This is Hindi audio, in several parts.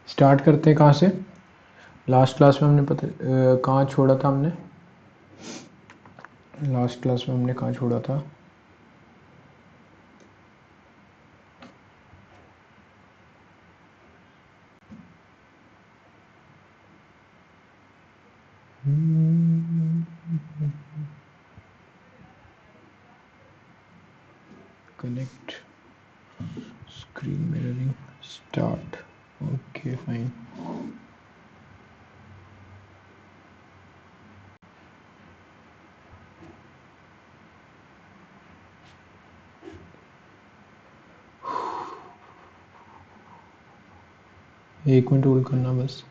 स्टार्ट करते हैं कहाँ से। लास्ट क्लास में हमने कहाँ छोड़ा था हमने। लास्ट क्लास में हमने कहाँ छोड़ा था। Connect screen mirroring start. Okay fine. एक मिनट होल्ड करना बस।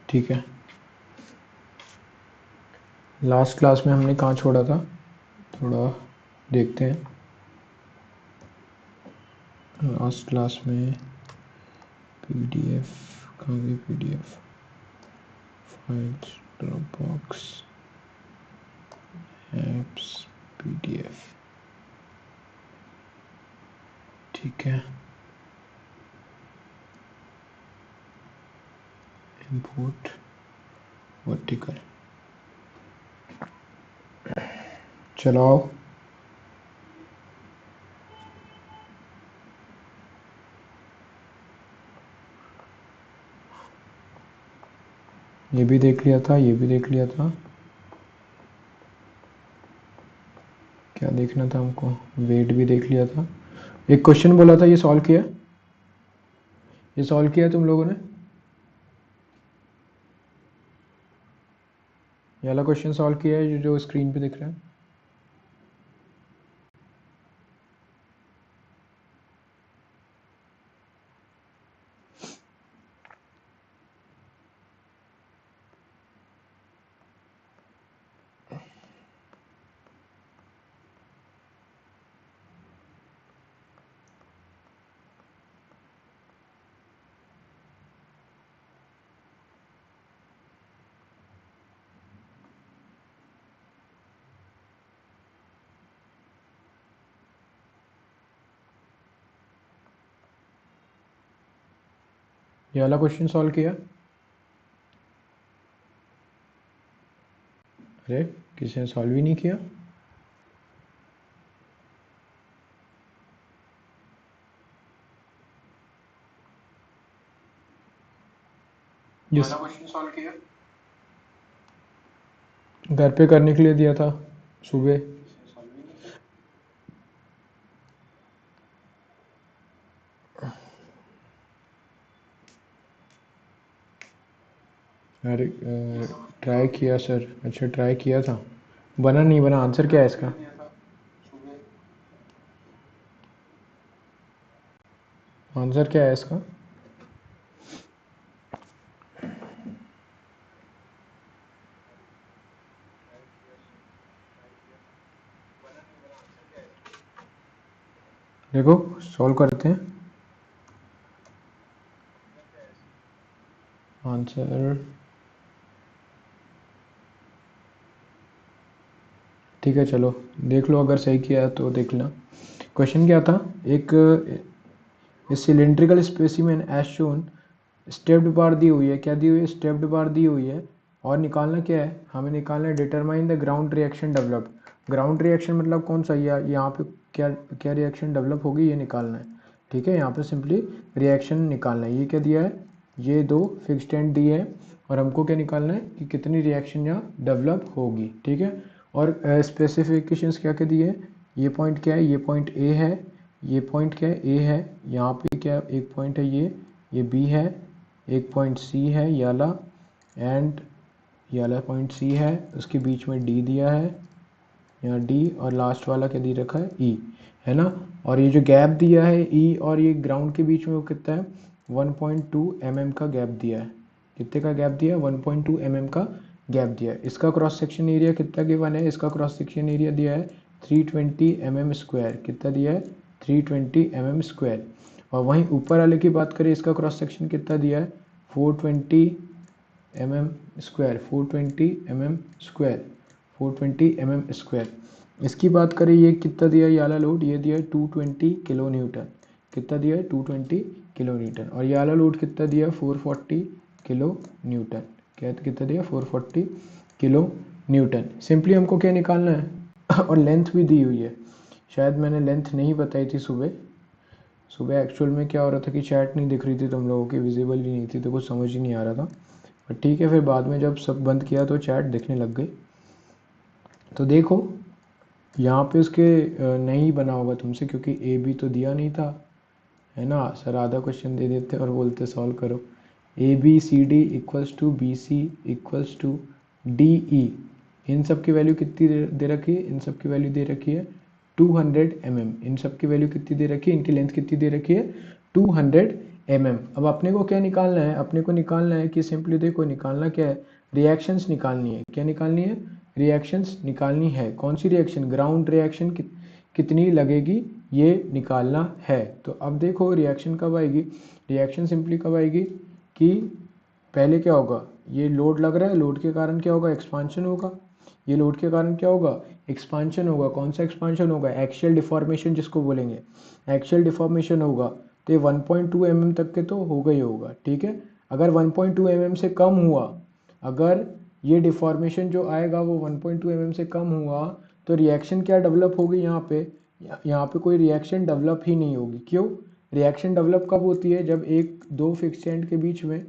ठीक है, लास्ट क्लास में हमने कहाँ छोड़ा था, थोड़ा देखते हैं। लास्ट क्लास में पीडीएफ कहाँ गई, PDF files Dropbox apps PDF. ठीक है, इंपोर्ट वर्टिकल चलाओ। ये भी देख लिया था, ये भी देख लिया था। क्या देखना था हमको, वेट भी देख लिया था। एक क्वेश्चन बोला था, ये सॉल्व किया, ये सॉल्व किया तुम लोगों ने। ये वाला क्वेश्चन सॉल्व किया है जो स्क्रीन पे दिख रहा है। ये वाला क्वेश्चन सॉल्व किया। अरे किसी ने सॉल्व ही नहीं किया। ये वाला क्वेश्चन सॉल्व किया, घर पे करने के लिए दिया था सुबह। अरे ट्राई किया सर, अच्छा ट्राई किया था, बना नहीं बना। आंसर क्या है इसका। आंसर क्या है इसका। देखो सॉल्व करते हैं। आंसर ठीक है, चलो देख लो, अगर सही किया तो देख लेना। क्वेश्चन क्या था, एक cylindrical specimen as shown, stepped bar दी हुई है। क्या दी हुई है, स्टेप्ड बार दी हुई है। और निकालना क्या है, हमें निकालना है determine the ground reaction developed. Ground reaction मतलब कौन सा, यहाँ पे क्या क्या रिएक्शन डेवलप होगी ये निकालना है। ठीक है, यहाँ पे सिंपली रिएक्शन निकालना है। ये क्या दिया है, ये दो फिक्स्ड एंड दिए है, और हमको क्या निकालना है कि कितनी रिएक्शन यहाँ डेवलप होगी। ठीक है, और स्पेसिफिकेशंस क्या क्या दिए हैं। ये पॉइंट क्या है, ये पॉइंट ए है, ये पॉइंट क्या है, ए है। यहाँ पे क्या एक पॉइंट है, ये बी है। एक पॉइंट सी है ये वाला, एंड ये वाला पॉइंट सी है। उसके बीच में डी दिया है, यहाँ डी, और लास्ट वाला क्या दे रखा है, ई, है ना। और ये जो गैप दिया है ई और ये ग्राउंड के बीच में वो कितना है, 1.2 mm का गैप दिया है। कितने का गैप दिया है, 1.2 mm का गैप दिया है। इसका क्रॉस सेक्शन एरिया कितना गिवन है, इसका क्रॉस सेक्शन एरिया दिया है 320 mm स्क्वायर। कितना दिया है, 320 mm स्क्वायर। और वहीं ऊपर वाले की बात करें, इसका क्रॉस सेक्शन कितना दिया है, 420 mm square, 420 mm square, 420 mm square. इसकी बात करें, ये कितना दिया है ये वाला लोड, ये दिया है 220 किलो न्यूटन। कितना दिया है 220 किलो न्यूटन। और ये वाला लोड कितना दिया है 440 किलो न्यूटन। कितना दिया 440 किलो न्यूटन। सिंपली हमको क्या निकालना है और लेंथ भी दी हुई है। शायद मैंने लेंथ नहीं बताई थी सुबह एक्चुअल में क्या हो रहा था कि चैट नहीं दिख रही थी तुम लोगों की, विजिबल ही नहीं थी, तो कुछ समझ ही नहीं आ रहा था। बट ठीक है, फिर बाद में जब सब बंद किया तो चैट दिखने लग गई। तो देखो यहाँ पे उसके नहीं बना होगा तुमसे, क्योंकि ए बी तो दिया नहीं था, है ना। सर आधा क्वेश्चन दे देते और बोलते सॉल्व करो। A B C D equals to B C equals to D E. इन सब की वैल्यू कितनी दे रखी है, इन सब की वैल्यू दे रखी है 200 mm। इन सब की वैल्यू कितनी दे रखी है, इनकी लेंथ कितनी दे रखी है 200 mm। अब अपने को क्या निकालना है, अपने को निकालना है कि सिंपली देखो निकालना क्या है, रिएक्शंस निकालनी है। क्या निकालनी है, रिएक्शंस निकालनी है। कौन सी रिएक्शन, ग्राउंड रिएक्शन कितनी लगेगी ये निकालना है। तो अब देखो रिएक्शन कब आएगी, रिएक्शन सिंपली कब आएगी कि पहले क्या होगा, ये लोड लग रहा है, लोड के कारण क्या होगा, एक्सपांशन होगा। ये लोड के कारण क्या होगा, एक्सपांशन होगा। कौन सा एक्सपांशन होगा, एक्सियल डिफॉर्मेशन जिसको बोलेंगे, एक्सियल डिफॉर्मेशन होगा। तो ये 1.2 mm तक के तो होगा ही होगा, ठीक है। अगर 1.2 mm से कम हुआ, अगर ये डिफॉर्मेशन जो आएगा वो 1.2 mm से कम हुआ, तो रिएक्शन क्या डेवलप होगी यहाँ पे कोई रिएक्शन डेवलप ही नहीं होगी। क्यों, रिएक्शन डेवलप कब होती है, जब एक दो फिक्स एंड के बीच में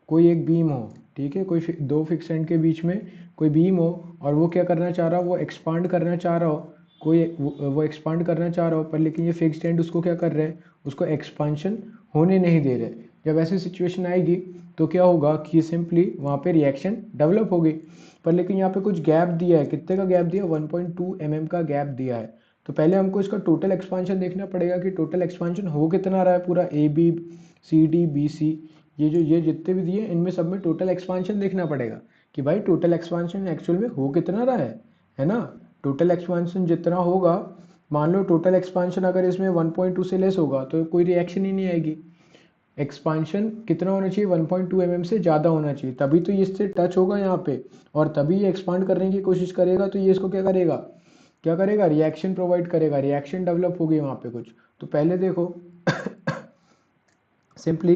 कोई एक बीम हो, ठीक है, कोई दो फिक्स एंड के बीच में कोई बीम हो और वो क्या करना चाह रहा हो, वो एक्सपांड करना चाह रहा हो, कोई वो एक्सपांड करना चाह रहा हो, पर लेकिन ये फिक्स्ड एंड उसको क्या कर रहे हैं, उसको एक्सपांशन होने नहीं दे रहे। जब ऐसी सिचुएशन आएगी तो क्या होगा कि सिंपली वहाँ पे रिएक्शन डेवलप होगी। पर लेकिन यहाँ पे कुछ गैप दिया है, कितने का गैप दिया, 1.2 mm का गैप दिया है। तो पहले हमको इसका टोटल एक्सपांशन देखना पड़ेगा कि टोटल एक्सपांशन हो कितना रहा है, पूरा A B C D B C, ये जितने भी दिए इनमें सब में टोटल एक्सपांशन देखना पड़ेगा कि भाई टोटल एक्सपांशन एक्चुअल में हो कितना रहा है ना। टोटल एक्सपांशन जितना होगा, मान लो टोटल एक्सपांशन अगर इसमें 1.2 से लेस होगा तो कोई रिएक्शन ही नहीं आएगी। एक्सपांशन कितना होना चाहिए, 1.2 mm से ज़्यादा होना चाहिए, तभी तो ये इससे टच होगा यहाँ पे, और तभी ये एक्सपांड करने की कोशिश करेगा। तो ये इसको क्या करेगा, रिएक्शन प्रोवाइड करेगा, रिएक्शन डेवलप होगी वहाँ पे कुछ। तो पहले देखो सिंपली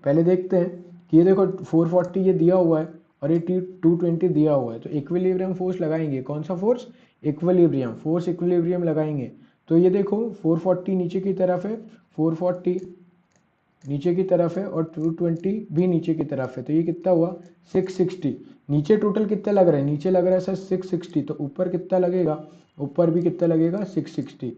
पहले देखते हैं कि ये देखो 440 ये दिया हुआ है और ये 220 दिया हुआ है। तो इक्विलिब्रियम फोर्स लगाएंगे, कौन सा फोर्स, इक्विलिब्रियम फोर्स, इक्विलिब्रियम लगाएंगे। तो ये देखो 440 नीचे की तरफ है, 440 नीचे की तरफ है और 220 भी नीचे की तरफ है। तो ये कितना हुआ 660। नीचे टोटल कितना लग रहा है, नीचे लग रहा है सर 660, तो ऊपर कितना लगेगा, ऊपर भी कितना लगेगा 660,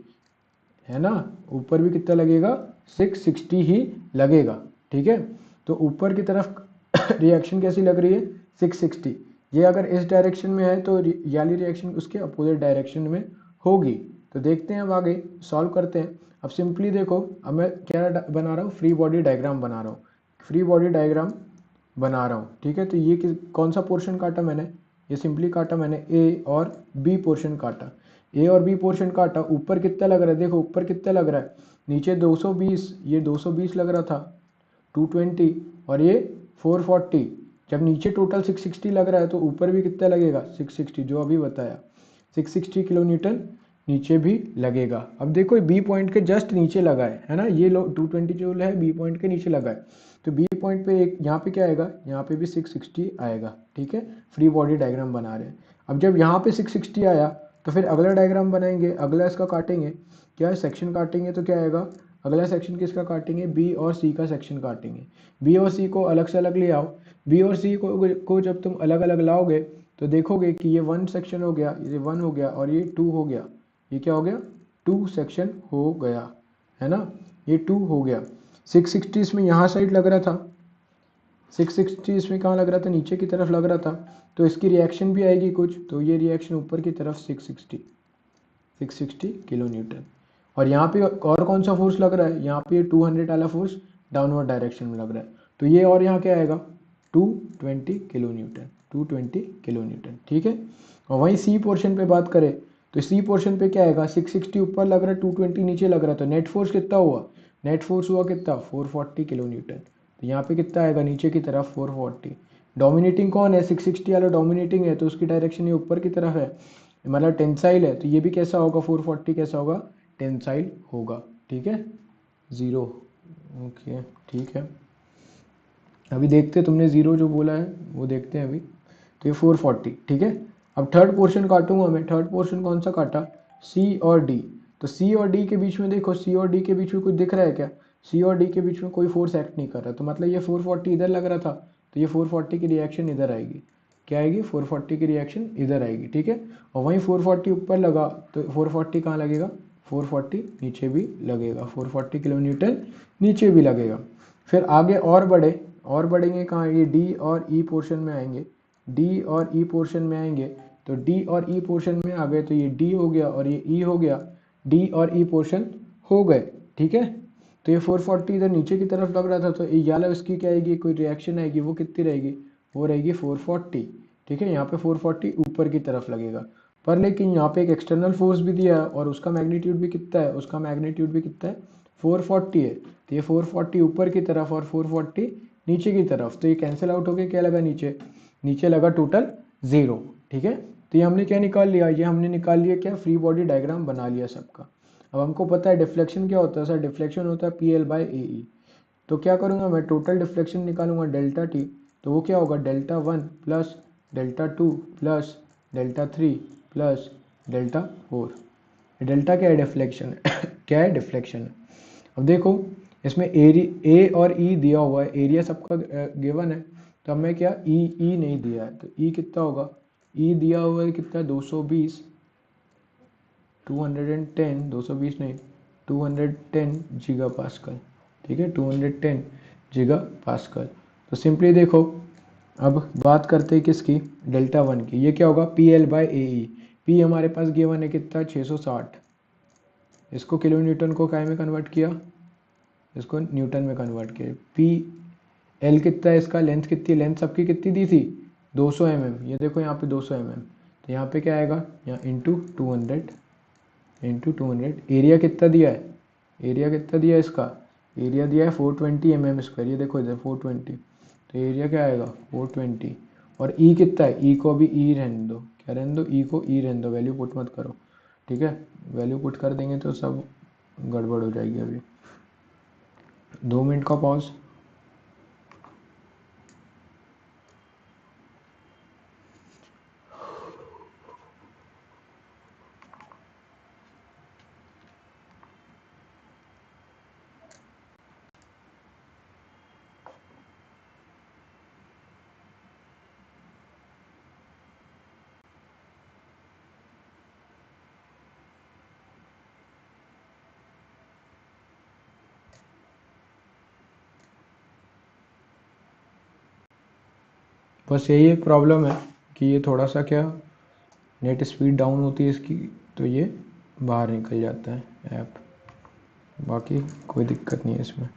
है ना। ऊपर भी कितना लगेगा 660 ही लगेगा, ठीक है। तो ऊपर की तरफ रिएक्शन कैसी लग रही है 660। ये अगर इस डायरेक्शन में है तो याली रिएक्शन उसके अपोजिट डायरेक्शन में होगी। तो देखते हैं अब आगे सॉल्व करते हैं। अब सिंपली देखो, अब मैं क्या बना रहा हूँ, फ्री बॉडी डायग्राम बना रहा हूँ, फ्री बॉडी डायग्राम बना रहा हूँ, ठीक है। तो ये कौन सा पोर्शन काटा मैंने, ये सिंपली काटा मैंने ए और बी पोर्शन काटा, ए और बी पोर्शन काटा। ऊपर कितना लग रहा है, देखो ऊपर कितना लग रहा है, नीचे 220, ये 220 लग रहा था 220 और ये 440। जब नीचे टोटल 660 लग रहा है तो ऊपर भी कितना लगेगा 660, जो अभी बताया 660 किलो न्यूटन नीचे भी लगेगा। अब देखो बी पॉइंट के जस्ट नीचे लगा है ना, ये 220 जो है बी पॉइंट के नीचे लगा है। तो बी पॉइंट पे एक यहाँ पे क्या आएगा, यहाँ पे भी 660 आएगा, ठीक है। फ्री बॉडी डायग्राम बना रहे हैं। अब जब यहाँ पे 660 आया तो फिर अगला डायग्राम बनाएंगे, अगला इसका काटेंगे, क्या सेक्शन काटेंगे। तो क्या आएगा, अगला सेक्शन किसका काटेंगे, बी और सी का सेक्शन काटेंगे। बी और सी को अलग से अलग ले आओ। बी और सी को जब तुम अलग अलग लाओगे तो देखोगे कि ये 1 सेक्शन हो गया, ये 1 हो गया और ये 2 हो गया। ये क्या हो गया, 2 सेक्शन हो गया, है ना, ये 2 हो गया। 660 इसमें यहाँ साइड लग रहा था, 660 इसमें कहाँ लग रहा था, नीचे की तरफ लग रहा था। तो इसकी रिएक्शन भी आएगी कुछ, तो ये रिएक्शन ऊपर की तरफ 660 किलो न्यूटन। और यहाँ पे और कौन सा फोर्स लग रहा है, यहाँ पे 200 वाला फोर्स डाउनवर्ड डायरेक्शन में लग रहा है। तो ये और यहाँ क्या आएगा 220 किलो न्यूटन, 220 किलो न्यूटन, ठीक है। और वहीं सी पोर्शन पे बात करें तो सी पोर्शन पे क्या आएगा, 660 ऊपर लग रहा है, 220 नीचे लग रहा है। तो नेट फोर्स कितना हुआ, नेट फोर्स हुआ कितना 440 किलो न्यूटन। तो यहाँ पे कितना आएगा नीचे की तरफ 440, डोमिनेटिंग कौन है, 660 वाला डोमिनेटिंग है तो उसकी डायरेक्शन ये ऊपर की तरफ है, मतलब टेंसाइल है, तो ये भी कैसा होगा 440 कैसा होगा, टेंसाइल होगा। ठीक है, 0। ओके ठीक है, अभी देखते हैं तुमने 0 जो बोला है वो देखते हैं अभी। तो ये 440 ठीक है। अब थर्ड पोर्शन काटूंगा मैं, थर्ड पोर्शन कौन सा काटा, सी और डी। तो सी और डी के बीच में देखो, सी और डी के बीच में कुछ दिख रहा है क्या, सी और डी के बीच में कोई फोर्स एक्ट नहीं कर रहा, तो मतलब ये 440 इधर लग रहा था, तो ये 440 की रिएक्शन इधर आएगी, क्या आएगी 440 की रिएक्शन इधर आएगी। ठीक है, और वहीं 440 ऊपर लगा तो 440 कहाँ लगेगा, 440 नीचे भी लगेगा, 440 किलो न्यूटन नीचे भी लगेगा। फिर आगे और बढ़ेंगे कहाँ, ये डी और ई पोर्शन में आएंगे, डी और ई पोर्शन में आएंगे, तो डी और ई पोर्शन में आ गए तो ये डी हो गया और ये ई हो गया, डी और ई पोर्शन हो गए। ठीक है, तो ये 440 इधर नीचे की तरफ लग रहा था, तो ये वाला इसकी क्या आएगी, कोई रिएक्शन आएगी, वो कितनी रहेगी, वो रहेगी 440। ठीक है, यहाँ पे 440 ऊपर की तरफ लगेगा, पर लेकिन यहाँ पे एक एक्सटर्नल फोर्स भी दिया है और उसका मैग्नीट्यूड भी कितना है, उसका मैग्नीट्यूड भी कितना है 440 है, तो ये 440 ऊपर की तरफ और 440 नीचे की तरफ, तो ये कैंसिल आउट होके क्या लगा नीचे, नीचे लगा टोटल 0। ठीक है, तो ये हमने क्या निकाल लिया, ये हमने निकाल लिया क्या, फ्री बॉडी डायग्राम बना लिया सबका। अब हमको पता है डिफ्लेक्शन क्या होता है सर, डिफ्लेक्शन होता है PL/AE। तो क्या करूँगा मैं, टोटल डिफ्लेक्शन निकालूंगा डेल्टा टी, तो वो क्या होगा Δ1 प्लस Δ2 प्लस Δ3 प्लस Δ4। डेल्टा क्या है, डिफ्लेक्शन क्या है, डिफ्लेक्शन है। अब देखो इसमें ए और ई दिया हुआ है, एरिया सबका गिवन है, तो हमें क्या ई नहीं दिया है, तो ई कितना होगा, ई दिया हुआ है कितना 220, 210, 220 नहीं 210 जीगा पास्कल। ठीक है, 210 जीगा पास्कल। तो सिंपली देखो, अब बात करते हैं किसकी, Δ1 की, ये क्या होगा PL/AE। पी हमारे पास गिवन है कितना 660, इसको किलो न्यूटन को काय में कन्वर्ट किया, इसको न्यूटन में कन्वर्ट किया। पी एल कितना है इसका, लेंथ कितनी, लेंथ सबकी कितनी दी थी 200 mm, ये देखो यहाँ पे 200 mm, तो यहाँ पे क्या आएगा, यहाँ इंटू 200, एरिया कितना दिया है, एरिया कितना दिया है इसका, एरिया दिया है 420 mm², ये देखो इधर 420, तो एरिया क्या आएगा 420। और ई कितना है, ई को अभी ई रहने दो, क्या रहने दो, ई को ई रहने दो, वैल्यू पुट मत करो। ठीक है, वैल्यू पुट कर देंगे तो सब गड़बड़ हो जाएगी। अभी 2 मिनट का पॉज। बस यही एक प्रॉब्लम है कि ये थोड़ा सा क्या नेट स्पीड डाउन होती है इसकी, तो ये बाहर निकल जाता है ऐप, बाकी कोई दिक्कत नहीं है इसमें।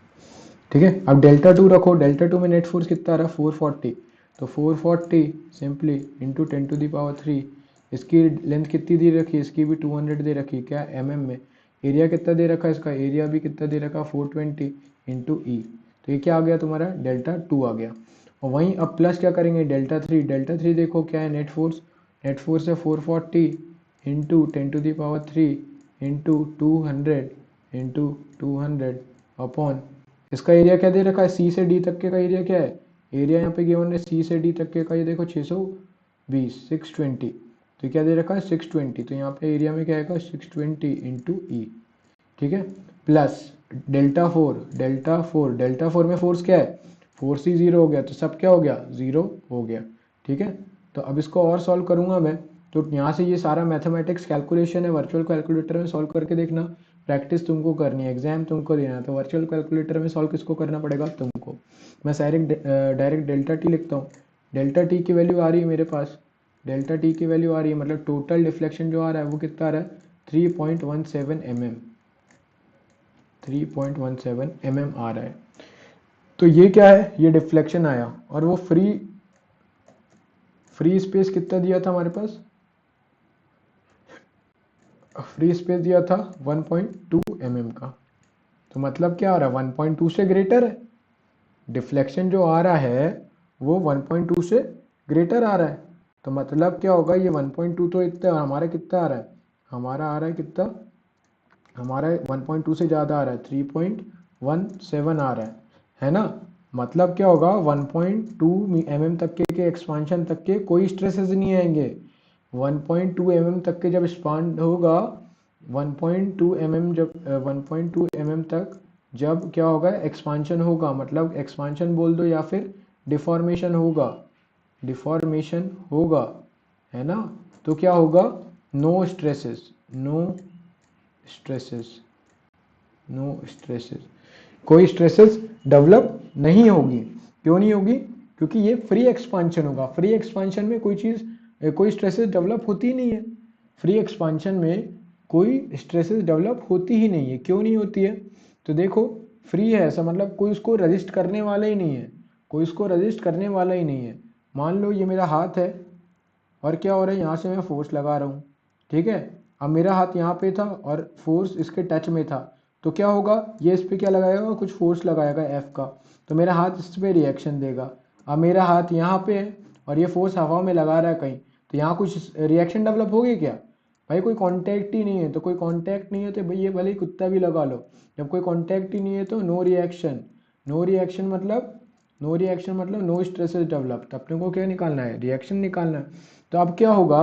ठीक है, अब Δ2 रखो, Δ2 में नेट फोर्स कितना आ रहा है 440, तो 440 सिंपली इंटू 10⁻3, इसकी लेंथ कितनी दे रखी है, इसकी भी 200 दे रखी है, क्या mm में, एरिया कितना दे रखा है इसका, एरिया भी कितना दे रखा 420 इंटू ई, तो ये क्या आ गया तुम्हारा Δ2 आ गया। और वहीं अब प्लस क्या करेंगे Δ3, Δ3 देखो क्या है नेट फोर्स, नेट फोर्स है 440 इंटू 10⁻3 इंटू 200 इंटू 200 अपॉन, इसका एरिया क्या दे रखा है, सी से डी तक के का एरिया क्या है, एरिया यहाँ पे गिवन है सी से डी तक के का, ये देखो 620 620, तो क्या दे रखा है 620, तो यहाँ पे एरिया में क्या आएगा 620 इंटू ई। ठीक है, प्लस Δ4 में फोर्स क्या है, फोर्स ही 0 हो गया, तो सब क्या हो गया 0 हो गया। ठीक है, तो अब इसको और सॉल्व करूंगा मैं, तो यहाँ से ये सारा मैथमेटिक्स कैलकुलेशन है, वर्चुअल कैलकुलेटर में सॉल्व करके देखना, प्रैक्टिस तुमको करनी है, एग्जाम तुमको देना है, तो वर्चुअल कैलकुलेटर में सॉल्व किसको करना पड़ेगा तुमको। मैं डायरेक्ट Δt लिखता हूँ, Δt की वैल्यू आ रही है मेरे पास, Δt की वैल्यू आ रही है, मतलब टोटल डिफ्लेक्शन जो आ रहा है वो कितना आ रहा है 3.17 mm, 3.17 mm आ रहा है। तो ये क्या है, ये डिफ्लेक्शन आया, और वो फ्री स्पेस कितना दिया था हमारे पास, फ्री स्पेस दिया था 1.2 mm का, तो मतलब क्या आ रहा है 1.2 से ग्रेटर है, डिफ्लेक्शन जो आ रहा है वो 1.2 से ग्रेटर आ रहा है। तो मतलब क्या होगा, ये 1.2 तो इतना हमारा कितना आ रहा है, हमारा आ रहा है कितना, हमारा 1.2 से ज़्यादा आ रहा है, 3.17 आ रहा है ना। मतलब क्या होगा, 1.2 mm तक के एक्सपांशन तक के कोई स्ट्रेसेस नहीं आएंगे। 1.2 mm तक के जब एक्सपांड होगा, 1.2 mm जब 1.2 mm तक जब क्या होगा, एक्सपांशन होगा, मतलब एक्सपांशन बोल दो या फिर डिफॉर्मेशन होगा, डिफॉर्मेशन होगा, है ना। तो क्या होगा, no stresses, no stresses, no stresses, कोई स्ट्रेसेस डेवलप नहीं होगी। क्यों नहीं होगी, क्योंकि ये फ्री एक्सपांशन होगा। फ्री एक्सपांशन में कोई चीज़, कोई स्ट्रेसेस डेवलप होती ही नहीं है। फ्री एक्सपांशन में कोई स्ट्रेसेस डेवलप होती ही नहीं है। क्यों नहीं होती है, तो देखो फ्री है ऐसा मतलब कोई उसको रजिस्ट करने वाला ही नहीं है, कोई उसको रजिस्ट करने वाला ही नहीं है। मान लो ये मेरा हाथ है और क्या हो रहा है, यहाँ से मैं फोर्स लगा रहा हूँ, ठीक है। अब मेरा हाथ यहाँ पे था और फोर्स इसके टच में था, तो क्या होगा, ये इस पर क्या लगाएगा, कुछ फोर्स लगाएगा एफ का, तो मेरा हाथ इस पर रिएक्शन देगा। अब मेरा हाथ यहाँ पे है और ये फोर्स हवा में लगा रहा है कहीं, तो यहाँ कुछ रिएक्शन डेवलप होगी क्या, भाई कोई कांटेक्ट ही नहीं है। तो कोई कांटेक्ट नहीं है तो भाई ये भले ही कुत्ता भी लगा लो, जब कोई कांटेक्ट ही नहीं है तो नो रिएक्शन। नो रिएक्शन मतलब, नो रिएक्शन मतलब नो स्ट्रेसेस डेवलप। तो अपने को क्या निकालना है, रिएक्शन निकालना है। तो अब क्या होगा,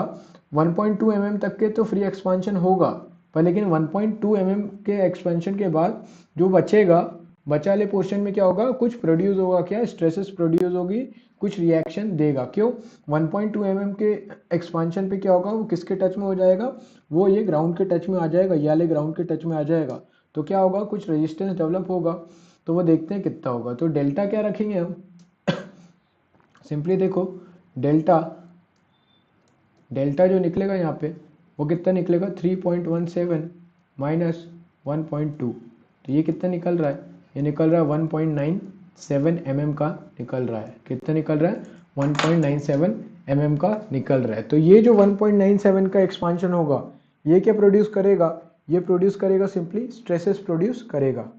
1.2 mm तक के तो फ्री एक्सपांशन होगा, पर लेकिन 1.2 mm के एक्सपेंशन के बाद जो बचेगा, बचा वाले पोर्शन में क्या होगा, कुछ प्रोड्यूस होगा, क्या स्ट्रेसेस प्रोड्यूस होगी, कुछ रिएक्शन देगा। क्यों, 1.2 mm के एक्सपांशन पे क्या होगा, वो किसके टच में हो जाएगा, वो ये ग्राउंड के टच में आ जाएगा, ये वाले ग्राउंड के टच में आ जाएगा। तो क्या होगा, कुछ रेजिस्टेंस डेवलप होगा। तो वो देखते हैं कितना होगा। तो डेल्टा क्या रखेंगे हम, सिंपली देखो, डेल्टा डेल्टा जो निकलेगा यहाँ पे वो कितना निकलेगा, 3.17 माइनस 1.2। तो ये कितना निकल रहा है, ये निकल रहा है 1.97 mm का निकल रहा है। कितना निकल रहा है, 1.97 mm का निकल रहा है। तो ये जो 1.97 का एक्सपांशन होगा, ये क्या प्रोड्यूस करेगा, ये प्रोड्यूस करेगा सिंपली स्ट्रेसेस प्रोड्यूस करेगा।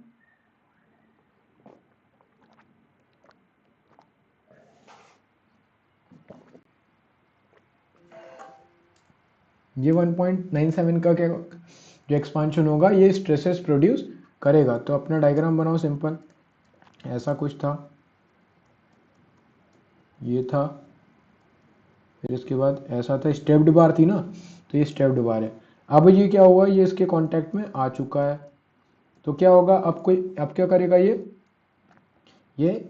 ये 1.97 का क्या जो एक्सपांशन होगा, ये स्ट्रेसेस प्रोड्यूस करेगा। तो अपना डायग्राम बनाओ सिंपल, ऐसा कुछ था, ये था, फिर इसके बाद ऐसा था, स्टेप्ड बार थी ना, तो ये स्टेप्ड बार है। अब ये क्या हुआ, ये इसके कांटेक्ट में आ चुका है। तो क्या होगा, अब क्या करेगा, ये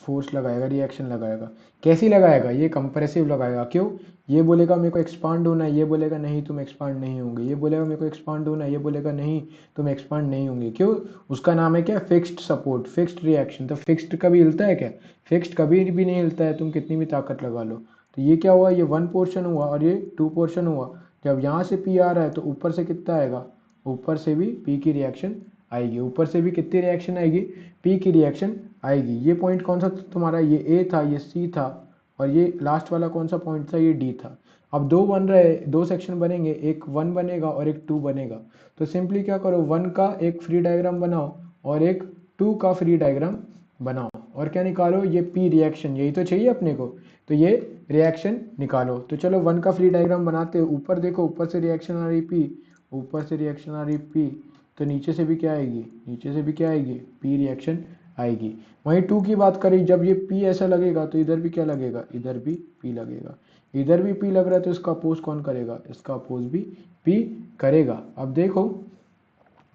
फोर्स लगाएगा, रिएक्शन लगाएगा। कैसी लगाएगा, ये कंप्रेसिव लगाएगा। क्यों, ये बोलेगा मेरे को एक्सपांड होना है, ये बोलेगा नहीं तुम एक्सपांड नहीं होंगे, ये बोलेगा मेरे को एक्सपांड होना है, ये बोलेगा नहीं तुम एक्सपांड नहीं होंगे। क्यों, उसका नाम है क्या, फिक्स्ड सपोर्ट, फिक्स्ड रिएक्शन। तो फिक्स्ड कभी हिलता है क्या, फिक्स्ड कभी भी नहीं हिलता है, तुम कितनी भी ताकत लगा लो। तो ये क्या हुआ, ये 1 पोर्शन हुआ और ये 2 पोर्शन हुआ। जब यहाँ से पी आ रहा है तो ऊपर से कितना आएगा, ऊपर से भी पी की रिएक्शन आएगी, ऊपर से भी कितनी रिएक्शन आएगी, पी की रिएक्शन आएगी। ये पॉइंट कौन सा तुम्हारा, ये ए था, ये सी था, और ये लास्ट वाला कौन सा पॉइंट था, ये डी था। अब दो बन रहे, दो सेक्शन बनेंगे, एक 1 बनेगा और एक 2 बनेगा। तो सिंपली क्या करो, 1 का एक फ्री डायग्राम बनाओ और एक 2 का फ्री डायग्राम बनाओ, और क्या निकालो, ये पी रिएक्शन, यही तो चाहिए अपने को। तो ये रिएक्शन निकालो। तो चलो 1 का फ्री डायग्राम बनाते हैं। ऊपर देखो, ऊपर से रिएक्शन आ रही पी, ऊपर से रिएक्शन आ रही पी, तो नीचे से भी क्या आएगी, नीचे से भी क्या आएगी, पी रिएक्शन आएगी। वहीं 2 की बात करें, जब ये पी ऐसा लगेगा तो इधर भी क्या लगेगा, इधर भी पी लगेगा। इधर भी पी लग रहा है तो इसका अपोज कौन करेगा, इसका अपोज भी पी करेगा। अब देखो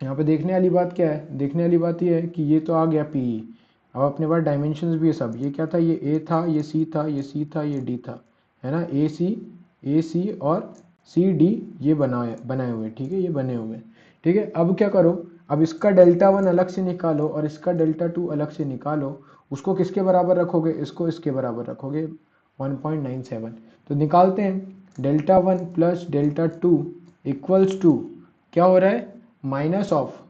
यहाँ पे देखने वाली बात क्या है, देखने वाली बात ये है कि ये तो आ गया पी। अब अपने पास डायमेंशंस भी है सब। ये क्या था, ये ए था, ये सी था, ये सी था, ये डी था, है ना। ए सी और सी डी ये बनाए हुए, ठीक है, ये बने हुए, ठीक है। अब क्या करो, अब इसका डेल्टा 1 अलग से निकालो और इसका डेल्टा 2 अलग से निकालो। उसको किसके बराबर रखोगे, इसको इसके बराबर रखोगे, 1.97। तो निकालते हैं, delta 1 plus delta 2 equals to क्या हो रहा है, माइनस ऑफ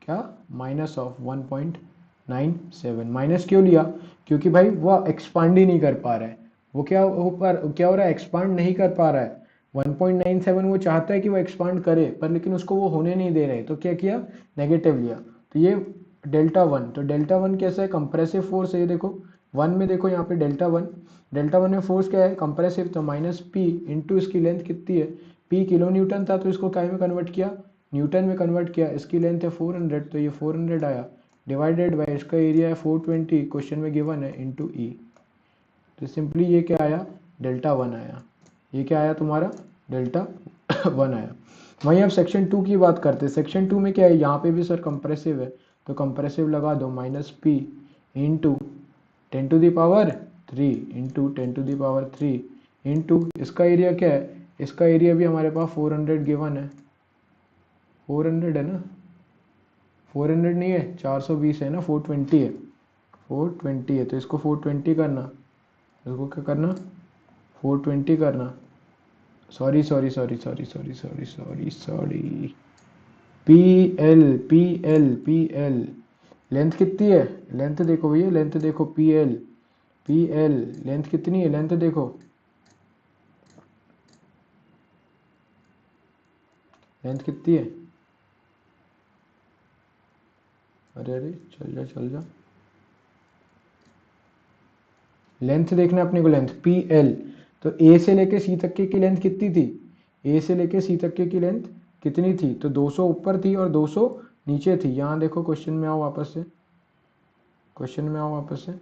क्या, माइनस ऑफ 1.97। माइनस क्यों लिया, क्योंकि भाई वो एक्सपांड ही नहीं कर पा रहा है। वो क्या हो रहा है, एक्सपांड नहीं कर पा रहा है। 1.97 वो चाहता है कि वो एक्सपांड करे, पर लेकिन उसको वो होने नहीं दे रहे, तो क्या किया, नेगेटिव लिया। तो ये डेल्टा 1, तो डेल्टा 1 कैसा है, कंप्रेसिव फोर्स है, ये देखो वन में देखो यहाँ पे डेल्टा वन में फोर्स क्या है, कंप्रेसिव, तो माइनस पी इंटू इसकी लेंथ कितनी है, पी किलो न्यूटन था तो इसको क्या में कन्वर्ट किया, न्यूटन में कन्वर्ट किया, इसकी लेंथ है 400 तो ये 400 आया, डिवाइडेड बाय इसका एरिया है 420 क्वेश्चन में गिवन है इंटू ई। तो सिंपली ये क्या आया, डेल्टा वन आया, ये क्या आया तुम्हारा, डेल्टा वन आया। वहीं अब सेक्शन 2 की बात करते हैं। सेक्शन 2 में क्या है, यहाँ पे भी सर कंप्रेसिव है तो कंप्रेसिव लगा दो, minus P into 10⁻³ into 10⁻³ into इसका एरिया क्या है, इसका एरिया भी हमारे पास 400 गिवन है, 400 है ना, 400 नहीं है 420 है ना, 420 है, 420 है तो इसको 420 करना, इसको क्या करना 420 करना, सॉरी पी एल लेंथ कितनी है, लेंथ देखो भैया, लेंथ देखो, पी एल लेंथ कितनी है, लेंथ देखो, लेंथ कितनी है, अरे चल जा, लेंथ देखना अपने को, लेंथ पी एल, तो ए से लेके सी तक की लेंथ कितनी थी, ए से लेके सी तक की लेंथ कितनी थी, तो 200 ऊपर थी और 200 नीचे थी। यहाँ देखो क्वेश्चन में आओ वापस से, क्वेश्चन में आओ वापस से,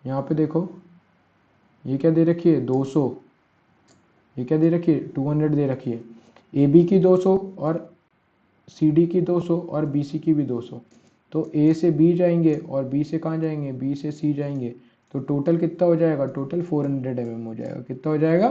यहाँ पे देखो ये क्या दे रखी है 200, ये क्या दे रखी है 200 दे रखी है, ए बी की 200 और सी डी की 200 और बी सी की भी 200, तो ए से बी जाएंगे और बी से कहाँ जाएंगे, बी से सी जाएंगे, तो टोटल कितना हो जाएगा, टोटल 400 mm हो जाएगा, कितना हो जाएगा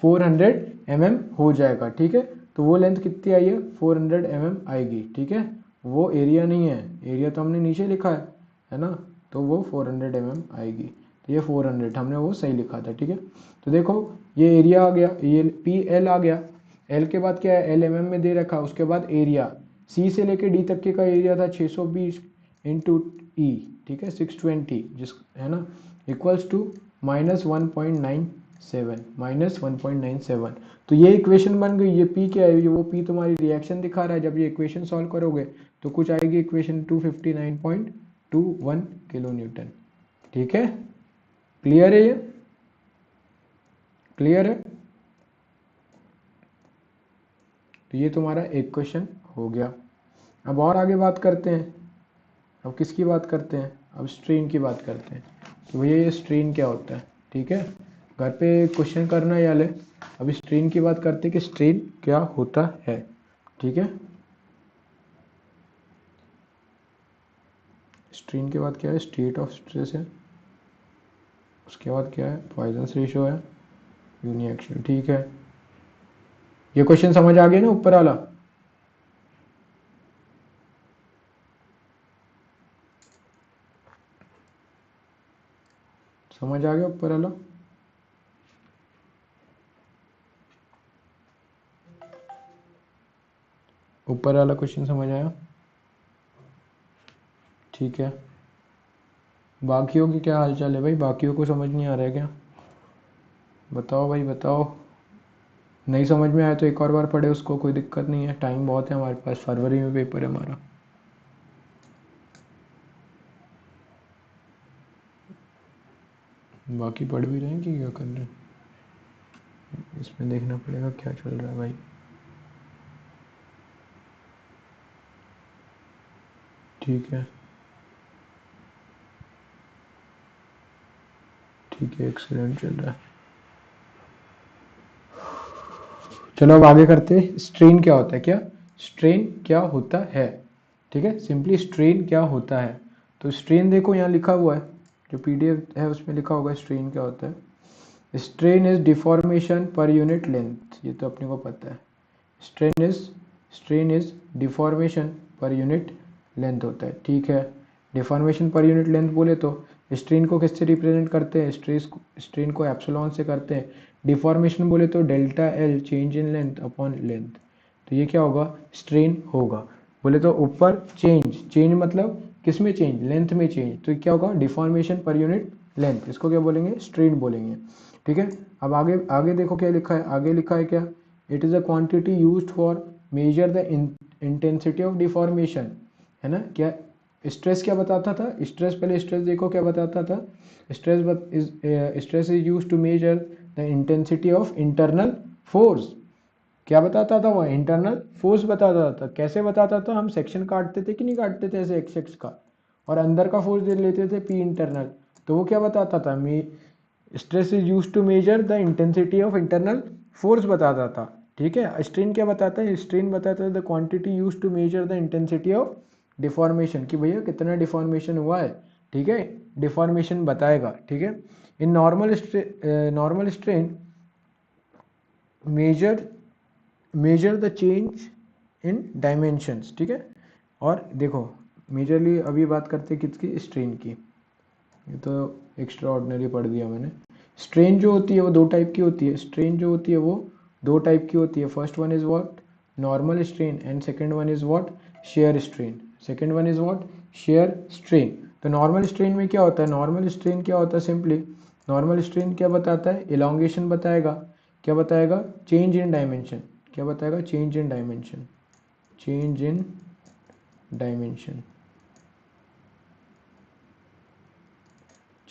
400 mm हो जाएगा, ठीक है। तो वो लेंथ कितनी आई है 400 mm आएगी, ठीक है, वो एरिया नहीं है, एरिया तो हमने नीचे लिखा है ना, तो वो 400 mm आएगी, तो ये 400 हमने वो सही लिखा था, ठीक है। तो देखो ये एरिया आ गया, ये पी एल आ गया, एल के बाद क्या है, एल mm में दे रखा, उसके बाद एरिया, सी से लेके डी तक के का एरिया था 620 इंटू ई, ठीक है 620 जिस है ना, इक्वल्स टू -1.97, तो ये इक्वेशन बन गई। ये पी क्या है, ये वो पी तुम्हारी रिएक्शन दिखा रहा है, जब ये इक्वेशन सॉल्व करोगे तो कुछ आएगी इक्वेशन 259.21 किलो न्यूटन, ठीक है। क्लियर है, ये क्लियर है, तो ये तुम्हारा एक क्वेश्चन हो गया। अब और आगे बात करते हैं, अब किसकी बात करते हैं, अब स्ट्रेन की बात करते हैं, तो भैया ये स्ट्रेन क्या होता है, ठीक है, घर पे क्वेश्चन करना याद है। अभी स्ट्रेन की बात करते हैं कि स्ट्रेन क्या होता है, ठीक है। स्ट्रेन के बाद क्या है, स्टेट ऑफ स्ट्रेस है, उसके बाद क्या है, पॉइजन रेशियो है, यूनिएक्शन, ठीक है। ये क्वेश्चन समझ आ गया ना ऊपर वाला, समझ आ गया ऊपर वाला, ऊपर वाला क्वेश्चन समझ आया, ठीक है। बाकियों की क्या हालचाल है भाई, बाकियों को समझ नहीं आ रहा है क्या, बताओ भाई बताओ, नहीं समझ में आया तो एक और बार पढ़े उसको, कोई दिक्कत नहीं है, टाइम बहुत है हमारे पास, फरवरी में पेपर है हमारा। बाकी पढ़ भी रहे हैं कि क्या कर रहे हैं, इसमें देखना पड़ेगा क्या चल रहा है भाई, ठीक है ठीक है, एक्सीलेंट चल रहा है। चलो अब आगे करते हैं, स्ट्रेन क्या होता है, क्या स्ट्रेन क्या होता है, ठीक है, सिंपली स्ट्रेन क्या होता है। तो स्ट्रेन देखो यहाँ लिखा हुआ है, जो पीडीएफ है उसमें लिखा होगा स्ट्रेन क्या होता है। Strain is deformation per unit length, ये तो अपने को पता है, strain is deformation per unit length होता है, ठीक है। डिफॉर्मेशन पर यूनिट लेंथ बोले तो स्ट्रेन को किससे रिप्रेजेंट करते हैं, स्ट्रेन को एप्सिलॉन से करते हैं। डिफॉर्मेशन बोले तो delta L change in length upon length, तो ये क्या होगा, स्ट्रेन होगा। बोले तो ऊपर चेंज मतलब किस में चेंज, लेंथ में चेंज, तो क्या होगा डिफॉर्मेशन पर यूनिट लेंथ, इसको क्या बोलेंगे, स्ट्रेन बोलेंगे, ठीक है। अब आगे आगे देखो क्या लिखा है, आगे लिखा है क्या, it is a quantity used for major the intensity of deformation, है ना, क्या स्ट्रेस क्या बताता था, स्ट्रेस पहले स्ट्रेस देखो क्या बताता था, stress is use to measure the intensity of internal force. क्या बताता था वो, इंटरनल फोर्स बताता था। कैसे बताता था, हम सेक्शन काटते थे कि नहीं काटते थे ऐसे एक्स एक्स का, और अंदर का फोर्स दे लेते थे पी इंटरनल, तो वो क्या बताता था, stress is use to measure the intensity of internal force बताता था। ठीक है, स्ट्रेन क्या बताता है, स्ट्रेन बताता है the quantity use to measure the intensity of deformation, कि भैया कितना डिफॉर्मेशन हुआ है। ठीक है, डिफॉर्मेशन बताएगा। ठीक है, in normal strain measure measure the change in dimensions. ठीक है, और देखो मेजरली अभी बात करते हैं किसकी, स्ट्रेन की। ये तो एक्स्ट्रा ऑर्डिनरी पढ़ दिया मैंने। स्ट्रेन जो होती है वो दो टाइप की होती है, स्ट्रेन जो होती है वो दो टाइप की होती है। First one is what, normal strain, and second one is what, shear strain. Second one is what, shear strain. तो नॉर्मल स्ट्रेन में क्या होता है, नॉर्मल स्ट्रेन क्या होता है, सिंपली नॉर्मल स्ट्रेन क्या बताता है, इलांगेशन बताएगा। क्या बताएगा, चेंज इन डायमेंशन। क्या बताएगा, change in dimension, change in dimension.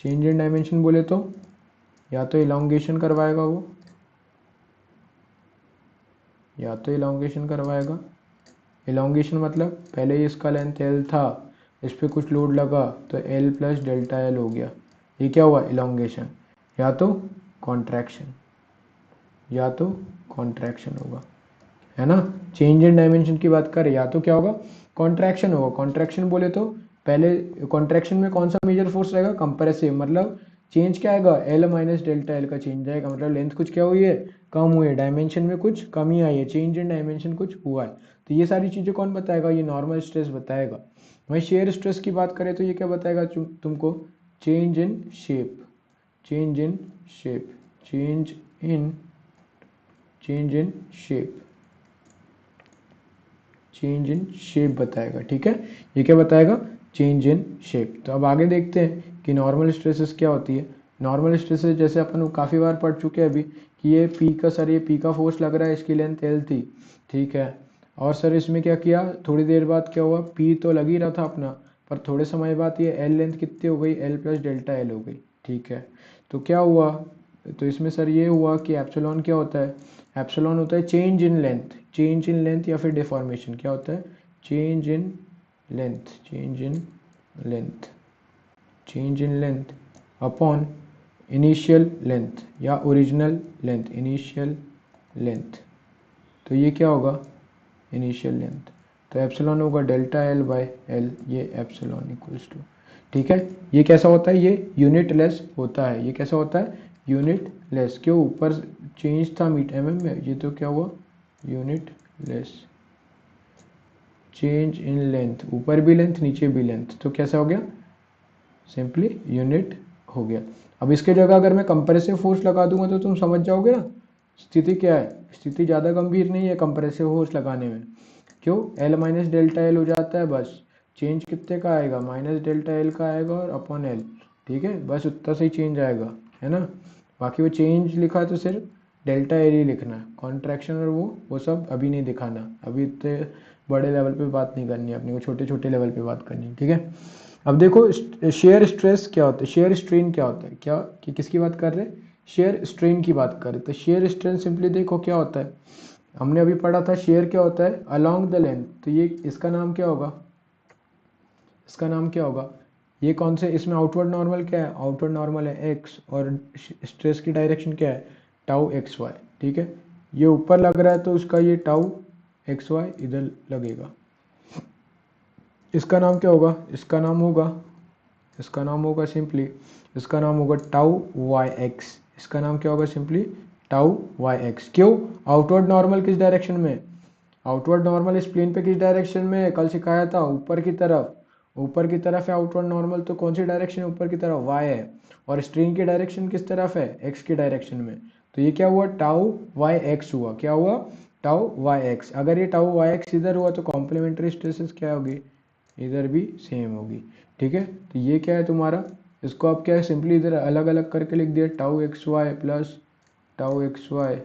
Change in dimension बोले तो या तो इलांगेशन करवाएगा वो, या तो इलांगेशन करवाएगा। इलांगेशन मतलब पहले ही इसका लेंथ एल था, इस पर कुछ लोड लगा तो एल प्लस डेल्टा एल हो गया, ये क्या हुआ, इलांगेशन। या तो कॉन्ट्रैक्शन, या तो कॉन्ट्रैक्शन होगा, है ना। चेंज इन डायमेंशन की बात करें, या तो क्या होगा, कॉन्ट्रैक्शन होगा। कॉन्ट्रैक्शन बोले तो पहले कॉन्ट्रैक्शन में कौन सा मेजर फोर्स रहेगा, कंप्रेसिव, मतलब चेंज क्या आएगा, एल माइनस डेल्टा एल का चेंज आएगा, मतलब लेंथ कुछ क्या हुई है, कम हुई है, डायमेंशन में कुछ कमी आई है, चेंज इन डायमेंशन कुछ हुआ है। तो ये सारी चीज़ें कौन बताएगा, ये नॉर्मल स्ट्रेस बताएगा। वहीं शेयर स्ट्रेस की बात करें तो ये क्या बताएगा तुमको, change in shape, change in shape, change in change in shape, change in shape बताएगा। ठीक है, ये क्या बताएगा, चेंज इन शेप। तो अब आगे देखते हैं कि नॉर्मल स्ट्रेसेस क्या होती है। नॉर्मल स्ट्रेसेस जैसे अपन काफ़ी बार पढ़ चुके हैं अभी, कि ये पी का, सर ये पी का फोर्स लग रहा है, इसकी लेंथ एल थी। ठीक है, और सर इसमें क्या किया, थोड़ी देर बाद क्या हुआ, पी तो लग ही रहा था अपना, पर थोड़े समय बाद ये एल लेंथ कितनी हो गई, एल प्लस डेल्टा एल हो गई। ठीक है, तो क्या हुआ, तो इसमें सर ये हुआ कि एप्सिलॉन क्या होता है, एप्सिलॉन होता है change in length, change in length या फिर डिफॉर्मेशन। क्या होता है, change in length, change in length, change in length upon initial length या ओरिजिनल लेंथ, इनिशियल लेंथ। तो ये क्या होगा, इनिशियल लेंथ। तो एप्सिलॉन होगा डेल्टा एल बाय एल, ये एप्सिलॉन इक्वल्स टू। ठीक है, ये कैसा होता है, ये यूनिट लेस होता है। ये कैसा होता है, यूनिट लेस। क्यों, ऊपर चेंज था मीटर mm में, ये तो क्या हुआ, unit less. Change in length, ऊपर भी लेंथ नीचे भी लेंथ, तो कैसा हो गया, सिंपली यूनिट हो गया। अब इसके जगह अगर मैं कंप्रेसिव फोर्स लगा दूंगा तो तुम समझ जाओगे ना स्थिति क्या है। स्थिति ज़्यादा गंभीर नहीं है कंप्रेसिव फोर्स लगाने में। क्यों, एल माइनस डेल्टा एल हो जाता है, बस चेंज कितने का आएगा, माइनस डेल्टा एल का आएगा और अपॉन एल। ठीक है, बस उतना से ही चेंज आएगा, है ना। बाकी वो चेंज लिखा तो सिर्फ डेल्टा एल ही लिखना है, कॉन्ट्रैक्शन और वो सब अभी नहीं दिखाना, अभी इतने बड़े लेवल पे बात नहीं करनी है अपने को, छोटे छोटे लेवल पे बात करनी है। ठीक है, अब देखो शेयर स्ट्रेस क्या होता है, शेयर स्ट्रेन क्या होता है, क्या कि किसकी बात कर रहे हैं, शेयर स्ट्रेन की बात कर रहे हैं। तो शेयर स्ट्रेन सिंपली देखो क्या होता है, हमने अभी पढ़ा था शेयर क्या होता है, अलोंग द लेंथ। तो ये इसका नाम क्या होगा, इसका नाम क्या होगा, ये कौन से, इसमें आउटवर्ड नॉर्मल क्या है, आउटवर्ड नॉर्मल है एक्स, और स्ट्रेस की डायरेक्शन क्या है, टाउ एक्स वाई। ठीक है, ये ऊपर लग रहा है तो उसका ये टाउ एक्स वाई इधर लगेगा। इसका नाम क्या होगा, इसका नाम होगा, इसका नाम होगा सिंपली, इसका नाम होगा टाउ वाई एक्स। इसका नाम क्या होगा, सिंपली टाउ वाई एक्स। क्यों, आउटवर्ड नॉर्मल किस डायरेक्शन में, आउटवर्ड नॉर्मल इस प्लेन पे किस डायरेक्शन में, कल सिखाया था ऊपर की तरफ, ऊपर की तरफ है आउटवर्ड नॉर्मल, तो कौन सी डायरेक्शन है, ऊपर की तरफ वाई है, और स्ट्रेन की डायरेक्शन किस तरफ है, एक्स की डायरेक्शन में। तो ये क्या हुआ, टाउ वाई एक्स हुआ, क्या हुआ, टाउ वाई एक्स। अगर ये टाउ वाई एक्स इधर हुआ तो कॉम्प्लीमेंट्री स्ट्रेसेस क्या होगी, इधर भी सेम होगी। ठीक है, तो ये क्या है तुम्हारा, इसको आप क्या है सिंपली इधर अलग अलग करके लिख दिया, tau X Y plus tau X Y,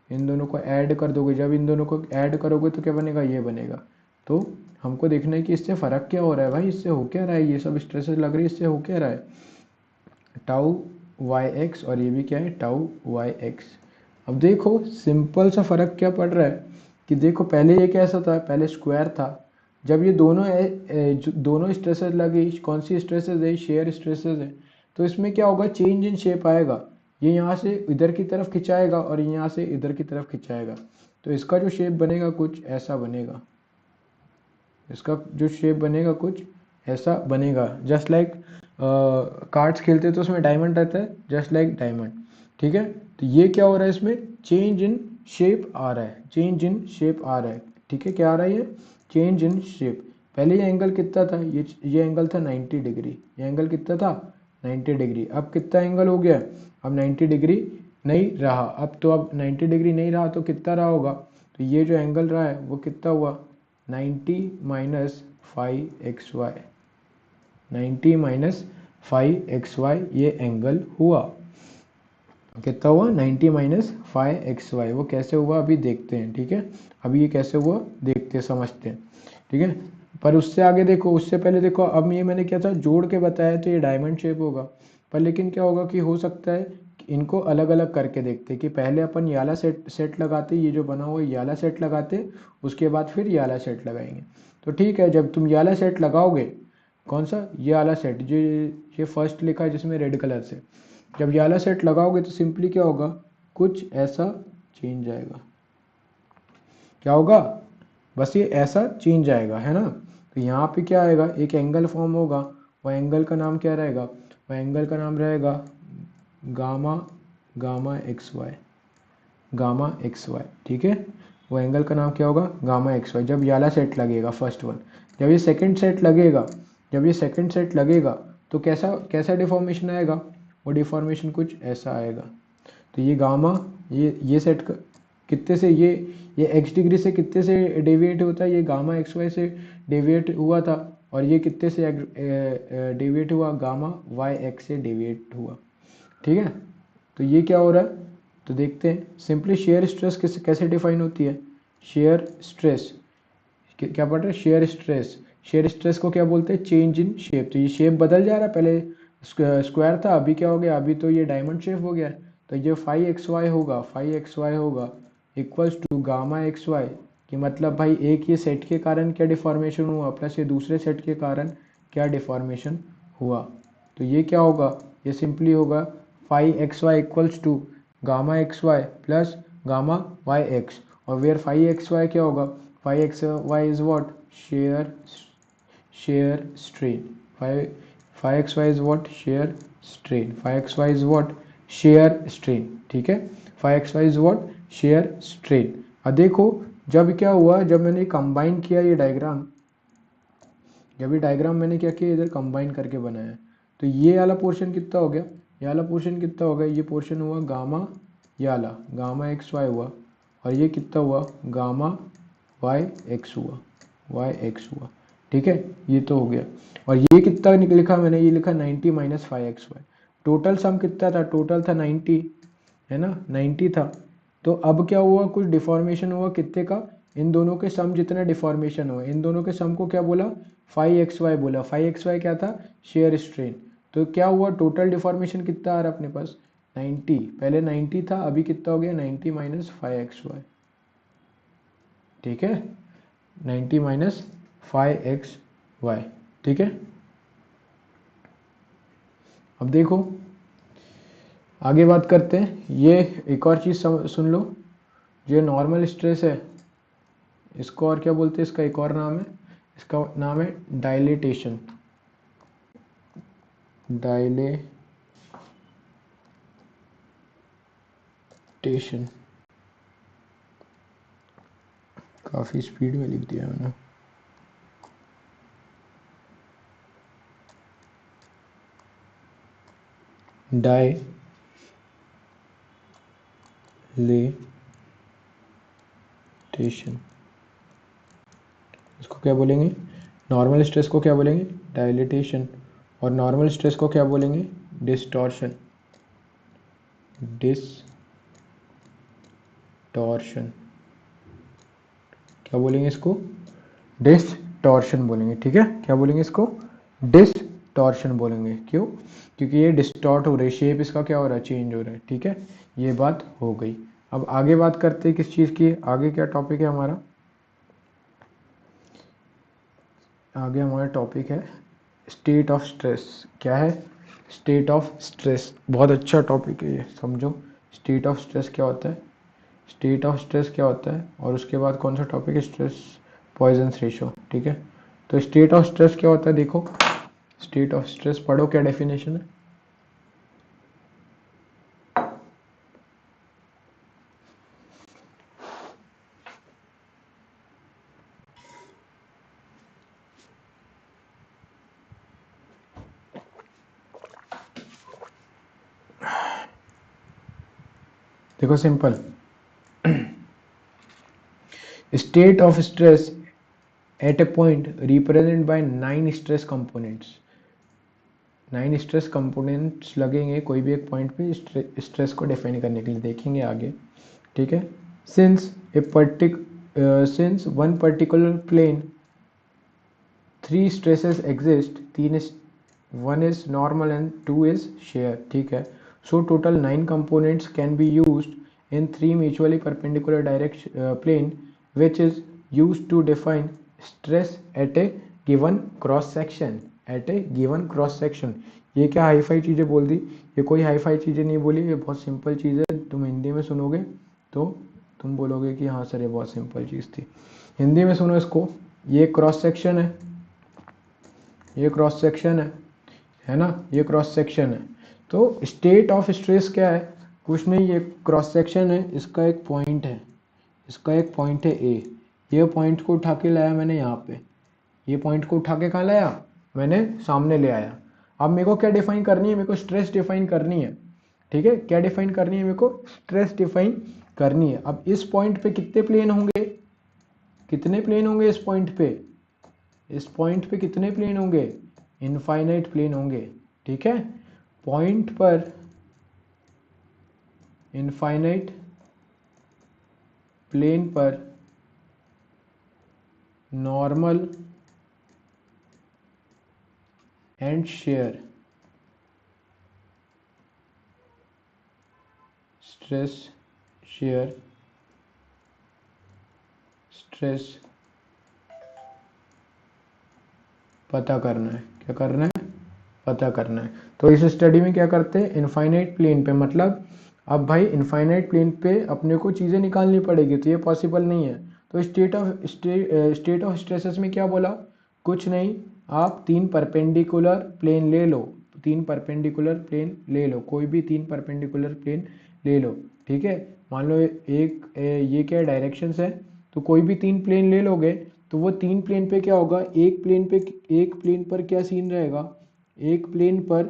इन दोनों को ऐड कर दोगे, जब इन दोनों को ऐड करोगे तो क्या बनेगा, ये बनेगा। तो हमको देखना है कि इससे फ़र्क क्या हो रहा है भाई, इससे हो क्या रहा है, ये सब स्ट्रेसेस लग रही है, इससे हो क्या रहा है, टाउ वाई एक्स, और ये भी क्या है टाउ वाई एक्स। अब देखो सिंपल सा फ़र्क क्या पड़ रहा है कि देखो पहले ये कैसा था, पहले स्क्वायर था, जब ये दोनों दोनों स्ट्रेसेस लगी, कौन सी स्ट्रेसेस है, शेयर स्ट्रेसेस है, तो इसमें क्या होगा, चेंज इन शेप आएगा, ये यहाँ से इधर की तरफ खिंचाएगा और ये यहाँ से इधर की तरफ खिंचाएगा, तो इसका जो शेप बनेगा कुछ ऐसा बनेगा, इसका जो शेप बनेगा कुछ ऐसा बनेगा, जस्ट लाइक कार्ड्स खेलते हैं तो उसमें डायमंड रहता है, जस्ट लाइक डायमंड। ठीक है, तो ये क्या हो रहा है, इसमें चेंज इन शेप आ रहा है, चेंज इन शेप आ रहा है। ठीक है, क्या आ रहा है, ये चेंज इन शेप। पहले ये एंगल कितना था, ये एंगल था 90 डिग्री, ये एंगल कितना था 90 डिग्री, अब कितना एंगल हो गया, अब 90 डिग्री नहीं रहा, अब तो अब 90 डिग्री नहीं रहा तो कितना रहा होगा, तो ये जो एंगल रहा है वो कितना हुआ 90 माइनस 5xy, 90 माइनस 5xy ये एंगल हुआ, कितना हुआ 90 माइनस 5xy, वो कैसे हुआ अभी देखते हैं। ठीक है, अभी ये कैसे हुआ देखते हैं, समझते हैं। ठीक है, पर उससे आगे देखो, उससे पहले देखो, अब ये मैंने क्या था जोड़ के बताया तो ये डायमंड शेप होगा, पर लेकिन क्या होगा कि हो सकता है कि इनको अलग अलग करके देखते कि पहले अपन ये वाला सेट लगाते, ये जो बना हुआ ये वाला सेट लगाते, उसके बाद फिर ये वाला सेट लगाएंगे। तो ठीक है, जब तुम ये वाला सेट लगाओगे, कौन सा, ये वाला सेट, ये फर्स्ट लिखा है जिसमें रेड कलर से, जब ये वाला सेट लगाओगे तो सिंपली क्या होगा, कुछ ऐसा चेंज आएगा, क्या होगा, बस ये ऐसा चेंज आएगा, है ना। तो यहाँ पे क्या आएगा, एक एंगल फॉर्म होगा, वह एंगल का नाम क्या रहेगा, वह एंगल का नाम रहेगा gamma, gamma x y, gamma x y. ठीक है, वो एंगल का नाम क्या होगा, गामा एक्स वाई, जब ये वाला सेट लगेगा फर्स्ट वन। जब ये सेकंड सेट लगेगा, जब ये सेकंड सेट लगेगा तो कैसा कैसा डिफॉर्मेशन आएगा, वो डिफॉर्मेशन कुछ ऐसा आएगा। तो ये गामा, ये सेट कितने से, ये एक्स डिग्री से कितने से डेविएट होता है, ये गामा एक्स वाई से डेविएट हुआ था, और ये कितने से डेविएट हुआ, गामा वाई एक्स से डेविएट हुआ। ठीक है, तो ये क्या हो रहा है, तो देखते हैं सिंपली शेयर स्ट्रेस कैसे कैसे डिफाइन होती है, शेयर स्ट्रेस क्या पढ़ रहे हैं, शेयर स्ट्रेस, शेयर स्ट्रेस को क्या बोलते हैं, चेंज इन शेप। तो ये शेप बदल जा रहा है, पहले स्क्वायर था, अभी क्या हो गया, अभी तो ये डायमंड शेप हो गया। तो ये 5xy होगा, 5xy होगा equals to gamma x y, कि मतलब भाई एक ये सेट के कारण क्या डिफॉर्मेशन हुआ, प्लस ये दूसरे सेट के कारण क्या डिफॉर्मेशन हुआ। तो ये क्या होगा, ये सिंपली होगा 5xy equals to gamma x Y plus gamma y x, और वेयर 5xy क्या होगा, 5xy is what, shear strain, 5xy is what, shear strain, 5xy is what, shear strain। ठीक है, 5xy is what, shear strain। अब देखो जब क्या हुआ, जब मैंने कंबाइन किया ये डायग्राम, जब ये डायग्राम मैंने क्या किया, इधर कंबाइन करके बनाया, तो ये वाला पोर्शन कितना हो गया, ये वाला पोर्शन कितना हो गया, ये पोर्शन हुआ गामा, ये वाला गामा एक्स वाई हुआ, और ये कितना हुआ गामा वाई एक्स हुआ, वाई एक्स हुआ। ठीक है, ये तो हो गया, और ये कितना लिखा मैंने, ये लिखा 90 माइनस 5xy। टोटल सम कितना था, टोटल था 90, है ना 90 था। तो अब क्या हुआ, कुछ डिफॉर्मेशन हुआ कितने का, इन दोनों के सम जितना डिफॉर्मेशन हुआ, इन दोनों के सम को क्या बोला 5xy बोला, 5xy क्या था, शेयर स्ट्रेन। तो क्या हुआ, टोटल डिफॉर्मेशन कितना आ रहा है अपने पास 90, पहले 90 था, अभी कितना हो गया 90 माइनस 5xy। ठीक है, 90 माइनस 5xy। ठीक है, अब देखो आगे बात करते हैं, ये एक और चीज़ सुन लो, ये नॉर्मल स्ट्रेस है, इसको और क्या बोलते हैं, इसका एक और नाम है, इसका नाम है डायलेटेशन, डायलेटेशन, काफ़ी स्पीड में लिख दिया मैंने। डायलेटेशन, इसको क्या बोलेंगे, नॉर्मल स्ट्रेस को क्या बोलेंगे डायलेटेशन, और नॉर्मल स्ट्रेस को क्या बोलेंगे डिस्टॉर्शन, डिस्टॉर्शन, क्या बोलेंगे इसको, डिस्टॉर्शन बोलेंगे, ठीक है। क्या बोलेंगे इसको? डिस्टॉर्शन बोलेंगे। क्यों? क्योंकि ये डिस्टॉर्ट हो रही है, शेप इसका क्या हो रहा है? चेंज हो रहा है, ठीक है। ये बात हो गई। अब आगे बात करते हैं किस चीज़ की, आगे क्या टॉपिक है हमारा? आगे हमारा टॉपिक है स्टेट ऑफ स्ट्रेस। क्या है? State of stress. बहुत अच्छा टॉपिक है ये, समझो। स्टेट ऑफ स्ट्रेस क्या होता है, स्टेट ऑफ स्ट्रेस क्या होता है, और उसके बाद कौन सा टॉपिक है? स्ट्रेस पॉइजन्स रेशो, ठीक है। तो स्टेट ऑफ स्ट्रेस क्या होता है, देखो। स्टेट ऑफ स्ट्रेस पढ़ो, क्या डेफिनेशन है? देखो simple, state of stress eight A point represent by 9 stress components. 9 stress components लगेंगे कोई भी एक पॉइंट पे स्ट्रेस को डिफाइन करने के लिए, देखेंगे आगे, ठीक है। Since since one particular plane 3 stresses exist, 3 1 is normal and 2 is shear, ठीक है। So total 9 components can be used in 3 mutually perpendicular direction plane, which is used to define stress at a given cross section, at a given cross section। ये क्या हाई फाई चीज़ें बोल दी? ये कोई हाई फाई चीज़ें नहीं बोली, ये बहुत सिंपल चीज़ है। तुम हिंदी में सुनोगे तो तुम बोलोगे कि हाँ सर ये बहुत सिंपल चीज़ थी। हिंदी में सुनो इसको। ये क्रॉस सेक्शन है, ये क्रॉस सेक्शन है ना, ये क्रॉस सेक्शन है। तो स्टेट ऑफ स्ट्रेस क्या है? कुछ नहीं, ये क्रॉस सेक्शन है, इसका एक पॉइंट है, इसका एक पॉइंट है ए। ये पॉइंट को उठा के लाया मैंने यहाँ पे, ये पॉइंट को उठा के कहाँ लाया? मैंने सामने ले आया। अब मेरे को क्या डिफाइन करनी है? मेरे को स्ट्रेस डिफाइन करनी है, ठीक है। क्या डिफाइन करनी है मेरे को? स्ट्रेस डिफाइन करनी है। अब इस पॉइंट पे कितने प्लेन होंगे? कितने प्लेन होंगे इस पॉइंट पे? इस पॉइंट पे कितने प्लेन होंगे? इनफाइनाइट प्लेन होंगे, ठीक है। पॉइंट पर इनफाइनाइट प्लेन पर normal and shear stress, shear stress पता करना है। क्या करना है? पता करना है। तो इस स्टडी में क्या करते हैं? इनफाइनाइट प्लेन पे, मतलब अब भाई इनफाइनाइट प्लेन पे अपने को चीज़ें निकालनी पड़ेगी, तो ये पॉसिबल नहीं है। तो स्टेट ऑफ स्ट्रेसेस में क्या बोला? कुछ नहीं, आप 3 परपेंडिकुलर प्लेन ले लो, 3 परपेंडिकुलर प्लेन ले लो, कोई भी 3 परपेंडिकुलर प्लेन ले लो, ठीक है। मान लो ये क्या डायरेक्शंस है, तो कोई भी 3 प्लेन ले लोगे तो वो 3 प्लेन पे क्या होगा? एक प्लेन पर क्या सीन रहेगा? एक प्लेन पर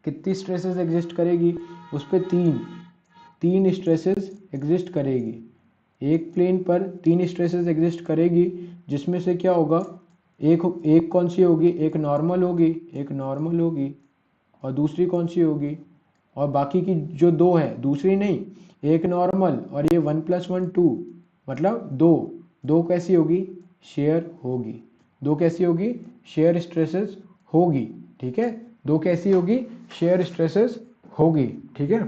कितनी स्ट्रेसेस एग्जिस्ट करेगी? उस पर तीन स्ट्रेसेस एग्जिस्ट करेगी। एक प्लेन पर 3 स्ट्रेसेस एग्जिस्ट करेगी, जिसमें से क्या होगा? एक एक कौन सी होगी? एक नॉर्मल होगी, एक नॉर्मल होगी, और दूसरी कौन सी होगी? और बाकी की जो 2 है, दूसरी नहीं, एक नॉर्मल और ये 1 + 1 2, मतलब 2। 2 कैसी होगी? शेयर होगी। 2 कैसी होगी? शेयर स्ट्रेसेस होगी, ठीक है। 2 कैसी होगी? शेयर स्ट्रेसेस होगी, ठीक है।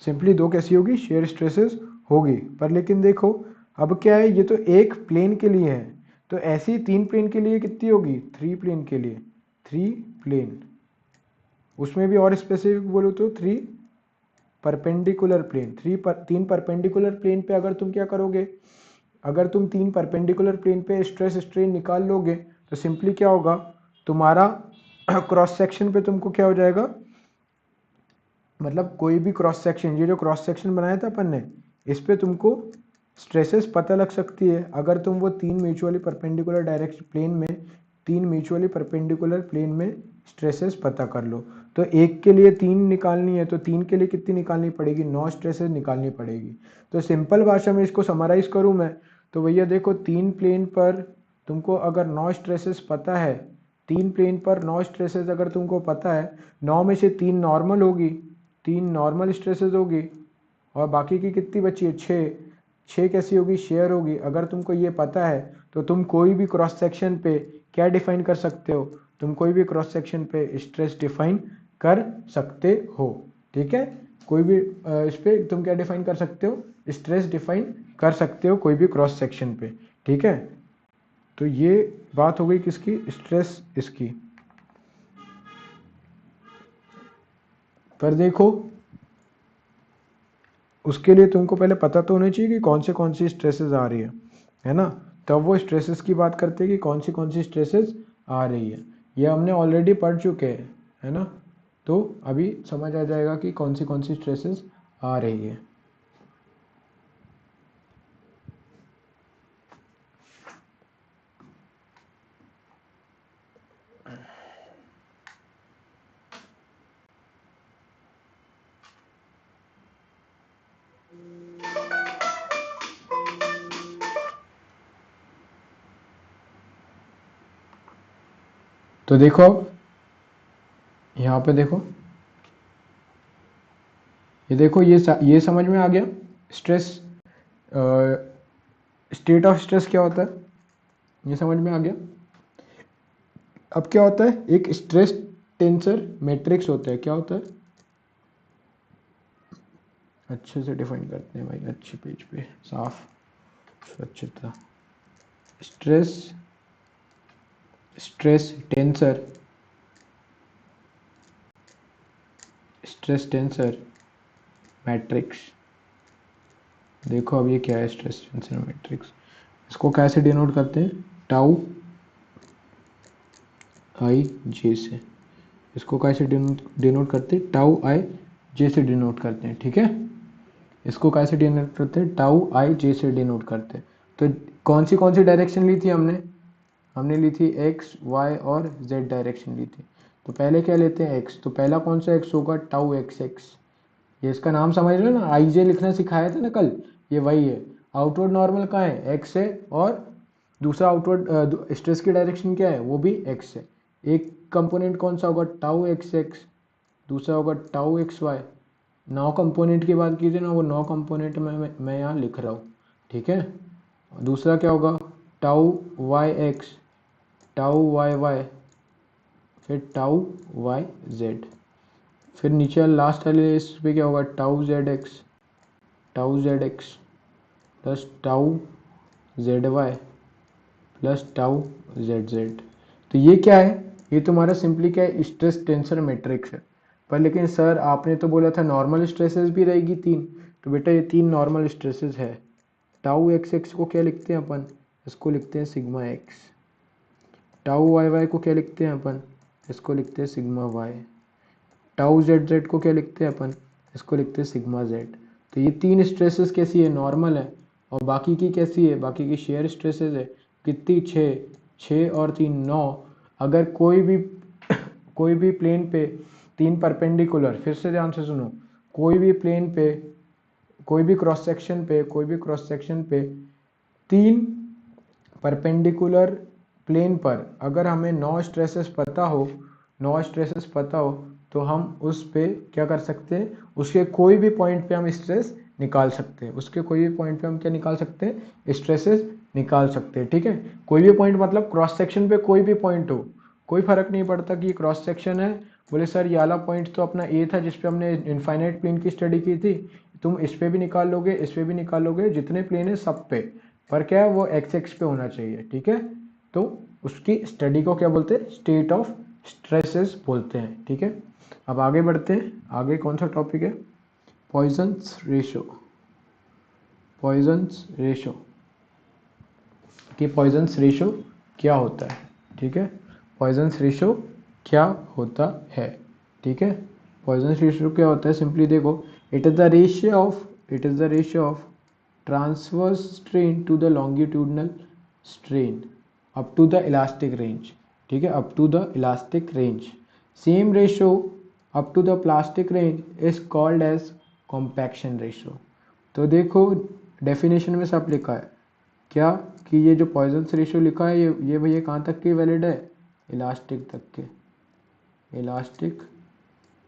सिंपली 2 कैसी होगी? शेयर स्ट्रेसेस होगी। पर लेकिन देखो अब क्या है, ये तो एक प्लेन के लिए है, तो ऐसी 3 प्लेन के लिए कितनी होगी? 3 प्लेन के लिए 3 प्लेन, उसमें भी और स्पेसिफिक बोलो तो 3 परपेंडिकुलर प्लेन। 3 परपेंडिकुलर प्लेन पे अगर तुम क्या करोगे? अगर तुम 3 परपेंडिकुलर प्लेन पे स्ट्रेस स्ट्रेन निकाल लोगे तो सिंपली क्या होगा? तुम्हारा क्रॉस सेक्शन पे तुमको क्या हो जाएगा? मतलब कोई भी क्रॉस सेक्शन, ये जो क्रॉस सेक्शन बनाया था अपन ने, इस पे तुमको स्ट्रेसेस पता लग सकती है अगर तुम वो 3 म्यूचुअली परपेंडिकुलर डायरेक्शन प्लेन में, 3 म्यूचुअली परपेंडिकुलर प्लेन में स्ट्रेसेस पता कर लो। तो एक के लिए 3 निकालनी है, तो 3 के लिए कितनी निकालनी पड़ेगी? 9 स्ट्रेसेस निकालनी पड़ेगी। तो सिंपल भाषा में इसको समराइज करूँ मैं, तो भैया देखो 3 प्लेन पर तुमको अगर 9 स्ट्रेसेस पता है, 3 प्लेन पर 9 स्ट्रेसेस अगर तुमको पता है, 9 में से 3 नॉर्मल होगी, 3 नॉर्मल स्ट्रेसेस होगी, और बाकी की कितनी बची है? 6। 6 कैसी होगी? शेयर होगी। अगर तुमको ये पता है तो तुम कोई भी क्रॉस सेक्शन पे क्या डिफाइन कर सकते हो, तुम कोई भी क्रॉस सेक्शन पे स्ट्रेस डिफाइन कर सकते हो। ठीक है, कोई भी इस पे तुम क्या डिफाइन कर सकते हो, स्ट्रेस डिफाइन कर सकते हो कोई भी क्रॉस सेक्शन पे। ठीक है, तो ये बात हो गई किसकी, स्ट्रेस इसकी। पर देखो उसके लिए तुमको पहले पता तो होना चाहिए कि कौन सी स्ट्रेसेस आ रही है ना, तब वो स्ट्रेसेस की बात करते हैं कि कौन सी स्ट्रेसेस आ रही है। ये हमने ऑलरेडी पढ़ चुके हैं, है ना, तो अभी समझ आ जाएगा कि कौन सी स्ट्रेसेस आ रही है। तो देखो अब यहाँ पे देखो, ये देखो ये समझ में आ गया स्ट्रेस, स्टेट ऑफ स्ट्रेस क्या होता है, ये समझ में आ गया। अब क्या होता है, एक स्ट्रेस टेंसर मैट्रिक्स होता है, क्या होता है, अच्छे से डिफाइन करते हैं भाई, अच्छे पेज पे साफ स्वच्छता। Stress stress tensor stress tensor matrix. देखो अब ये क्या है, स्ट्रेस टेंसर मैट्रिक्स, इसको कैसे डिनोट करते हैं, टाउ आई जे से। इसको कैसे डिनोट करते हैं, टाउ आई जे से डिनोट करते हैं। ठीक है, इसको कैसे डिनोट करते हैं, टाउ आई जे से डिनोट करते हैं। तो कौन सी डायरेक्शन ली थी हमने, हमने ली थी एक्स वाई और जेड डायरेक्शन ली थी। तो पहले क्या लेते हैं, एक्स, तो पहला कौन सा एक्स होगा, टाउ एक्स एक्स। ये इसका नाम समझ रहे हो ना, आई जे लिखना सिखाया था ना कल, ये वही है। आउटवर्ड नॉर्मल कहाँ है, एक्स है, और दूसरा आउटवर्ड स्ट्रेस की डायरेक्शन क्या है, वो भी एक्स है। एक कंपोनेंट कौन सा होगा, टाउ एक्स एक्स, दूसरा होगा टाउ एक्स वाई। 9 कंपोनेंट की बात कीजिए ना, वो 9 कंपोनेंट मैं यहाँ लिख रहा हूँ। ठीक है, दूसरा क्या होगा, tau y x, tau y y, फिर टाउ वाई जेड, फिर नीचे लास्ट वाले इस पे क्या होगा, tau z x plus tau z y plus tau z z. तो ये क्या है, ये तुम्हारा सिंपली क्या है, स्ट्रेस टेंसर मैट्रिक्स है। पर लेकिन सर आपने तो बोला था नॉर्मल स्ट्रेसेस भी रहेगी 3, तो बेटा ये 3 नॉर्मल स्ट्रेसेस है। टाउ एक्स एक्स को क्या लिखते हैं अपन, इसको लिखते हैं sigma x. Tau y y को क्या लिखते हैं अपन, इसको लिखते हैं sigma y. Tau z z को क्या लिखते हैं अपन, इसको लिखते हैं सिग्मा जेड। तो ये 3 स्ट्रेसेस कैसी है, नॉर्मल है, और बाकी की कैसी है, बाकी की शेयर स्ट्रेसेस है। कितनी, 6, 6 और 3 9। अगर कोई भी प्लेन पे 3 परपेंडिकुलर, फिर से ध्यान से सुनो, कोई भी प्लेन पे, कोई भी क्रॉस सेक्शन पे 3 परपेंडिकुलर प्लेन पर अगर हमें 9 स्ट्रेसेस पता हो, तो हम उस पे क्या कर सकते हैं, उसके कोई भी पॉइंट पे हम स्ट्रेस निकाल सकते हैं, उसके कोई भी पॉइंट पे हम क्या निकाल सकते हैं, स्ट्रेसेस निकाल सकते हैं। ठीक है, कोई भी पॉइंट मतलब क्रॉस सेक्शन पे कोई भी पॉइंट हो, कोई फर्क नहीं पड़ता कि ये क्रॉस सेक्शन है। बोले सर ये वाला पॉइंट तो अपना ए था जिसपे हमने इनफाइनाइट प्लेन की स्टडी की थी, तुम इस पे भी निकाल लोगे, इस पे भी निकाल लोगे, जितने प्लेन है सब पे, पर क्या है वो एक्स एक्स पे होना चाहिए। ठीक है, तो उसकी स्टडी को क्या बोलते हैं, स्टेट ऑफ स्ट्रेसेस बोलते हैं। ठीक है, अब आगे बढ़ते हैं, आगे कौन सा टॉपिक है, पॉइजन्स रेशो। पॉइजन्स रेशो कि पॉइजन्स रेशो क्या होता है। ठीक है, पॉइजन्स रेशो क्या होता है। ठीक है, पॉइजन्स रेशो क्या होता है, सिंपली देखो, it is the ratio of transverse strain to the longitudinal strain up to the elastic range. ठीक है, up to the elastic range. Same ratio up to the plastic range is called as compaction ratio. तो देखो डेफिनेशन में सब लिखा है क्या, कि ये जो पॉइजन्स रेशो लिखा है ये भैया कहाँ तक की वैलिड है, इलास्टिक तक के, इलास्टिक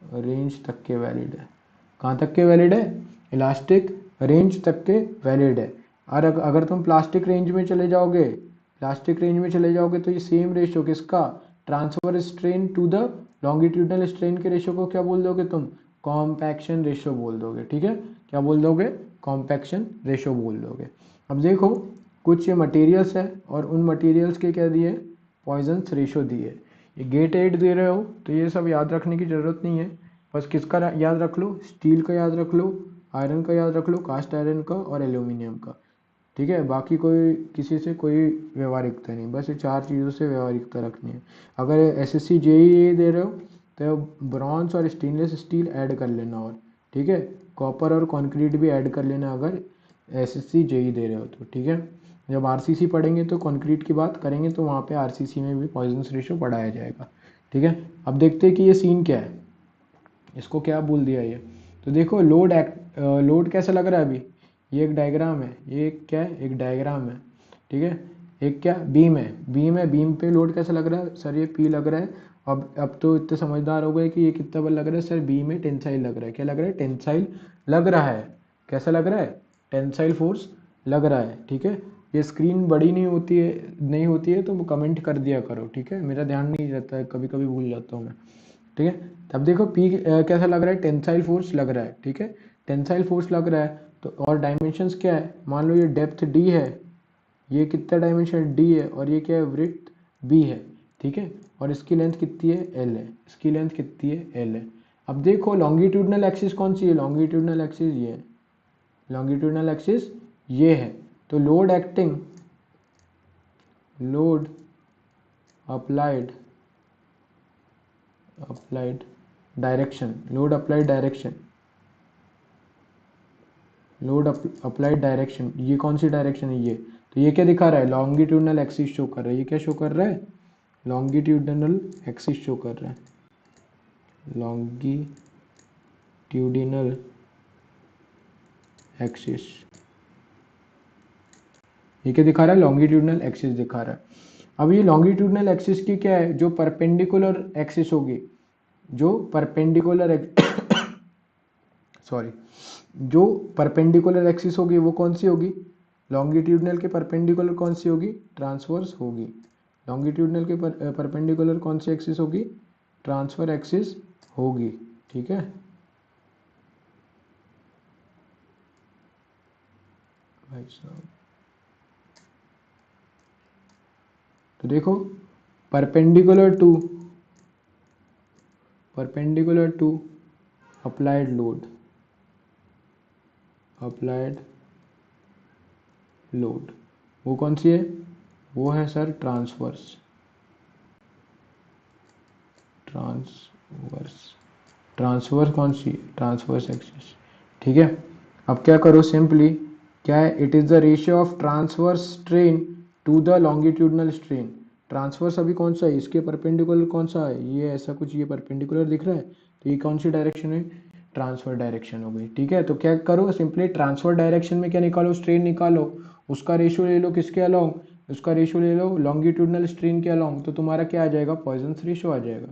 रेंज तक के वैलिड है। कहाँ तक के वैलिड है, इलास्टिक रेंज तक के वैलिड है। और अगर तुम प्लास्टिक रेंज में चले जाओगे, इलास्टिक रेंज में चले जाओगे तो ये सेम रेशियो किसका, transfer strain to the longitudinal strain के रेशियो को क्या बोल दोगे तुम, कॉम्पैक्शन रेशियो बोल दोगे। ठीक है, क्या बोल दोगे, कॉम्पैक्शन रेशियो बोल दोगे। अब देखो कुछ मटेरियल्स है और उन मटेरियल्स के क्या दिए, पॉइजन्स रेशियो दिए। ये गेट 8 दे रहे हो तो ये सब याद रखने की ज़रूरत नहीं है, बस किसका याद रख लो, स्टील का याद रख लो, आयरन का याद रख लो, कास्ट आयरन का और एल्यूमिनियम का। ठीक है, बाकी कोई किसी से कोई व्यवहारिकता नहीं, बस ये 4 चीज़ों से व्यवहारिकता रखनी है। अगर एसएससी जेईई दे रहे हो तो ब्रॉन्ज और स्टेनलेस स्टील ऐड कर लेना, और ठीक है कॉपर और कंक्रीट भी ऐड कर लेना अगर एसएससी जेईई दे रहे हो तो। ठीक है, जब आरसीसी पढ़ेंगे तो कंक्रीट की बात करेंगे तो वहाँ पे आरसीसी में भी पॉइजनस रेशियो पढ़ाया जाएगा। ठीक है, अब देखते हैं कि ये सीन क्या है, इसको क्या बोल दिया ये। तो देखो लोड कैसा लग रहा है अभी, ये एक डायग्राम है, ये एक क्या है, एक डायग्राम है। ठीक है, एक क्या बीम है, बीम पे लोड कैसा लग रहा है सर, ये पी लग रहा है। अब तो इतने समझदार हो गए कि ये कितना बल लग रहा है सर, बी में टेंसाइल लग रहा है, क्या लग रहा है, टेंसाइल लग रहा है। कैसा लग रहा है, टेंसाइल फोर्स लग रहा है। ठीक है, ये स्क्रीन बड़ी नहीं होती है तो कमेंट कर दिया करो। ठीक है, मेरा ध्यान नहीं रहता है, कभी कभी भूल जाता हूँ मैं। ठीक है, तब देखो पी कैसा लग रहा है, टेंसाइल फोर्स लग रहा है। ठीक है, टेंसाइल फोर्स लग रहा है तो और डायमेंशंस क्या है, मान लो ये डेप्थ डी है, ये कितना डायमेंशन डी है, और ये क्या है, विड्थ बी है। ठीक है, और इसकी लेंथ कितनी है, एल है, इसकी लेंथ कितनी है, एल है। अब देखो लॉन्गिट्यूडनल एक्सिस कौन सी है, लॉन्गिट्यूडनल एक्सिस ये है, लॉन्गिट्यूडनल एक्सिस ये है। तो लोड अप्लाइड अप्लाइड डायरेक्शन, ये कौन सी डायरेक्शन है, ये तो ये क्या दिखा रहा है, लॉन्गिट्यूडनल एक्सिस शो कर रहा है। ये क्या शो कर रहा है, लॉन्गिट्यूडनल एक्सिस शो कर रहा है, लॉन्गिट्यूडिनल एक्सिस। ये क्या दिखा रहा है, लॉन्गिट्यूडनल एक्सिस दिखा रहा है। अब ये लॉन्गिट्यूडनल एक्सिस की क्या है, जो परपेंडिकुलर एक्सिस होगी, जो परपेंडिकुलर सॉरी जो परपेंडिकुलर एक्सिस होगी वो कौन सी होगी, लॉन्गिट्यूडनल के परपेंडिकुलर कौन सी होगी, ट्रांसवर्स होगी। लॉन्गिट्यूडनल के परपेंडिकुलर कौन सी एक्सिस होगी, ट्रांसफर एक्सिस होगी। ठीक है, भाई साहब तो देखो परपेंडिकुलर टू अप्लाइड लोड वो कौन सी है, वो है सर ट्रांसवर्स कौन सी, ट्रांसवर्स एक्सिस। ठीक है, अब क्या करो सिंपली, क्या है, it is the ratio of transverse strain to the longitudinal strain. Transverse अभी कौन सा है, इसके परपेंडिकुलर कौन सा है, ये ऐसा कुछ, ये परपेंडिकुलर दिख रहा है तो ये कौन सी डायरेक्शन है, ट्रांसफर डायरेक्शन हो गई। ठीक है, तो क्या करो सिंपली ट्रांसफर डायरेक्शन में क्या निकालो, स्ट्रेन निकालो, उसका रेशियो ले लो किसके अलोंग, उसका रेशियो ले लो लॉन्गिट्यूडनल स्ट्रेन के अलोंग, तो तुम्हारा क्या आ जाएगा, पॉइजन्स रेशियो आ जाएगा।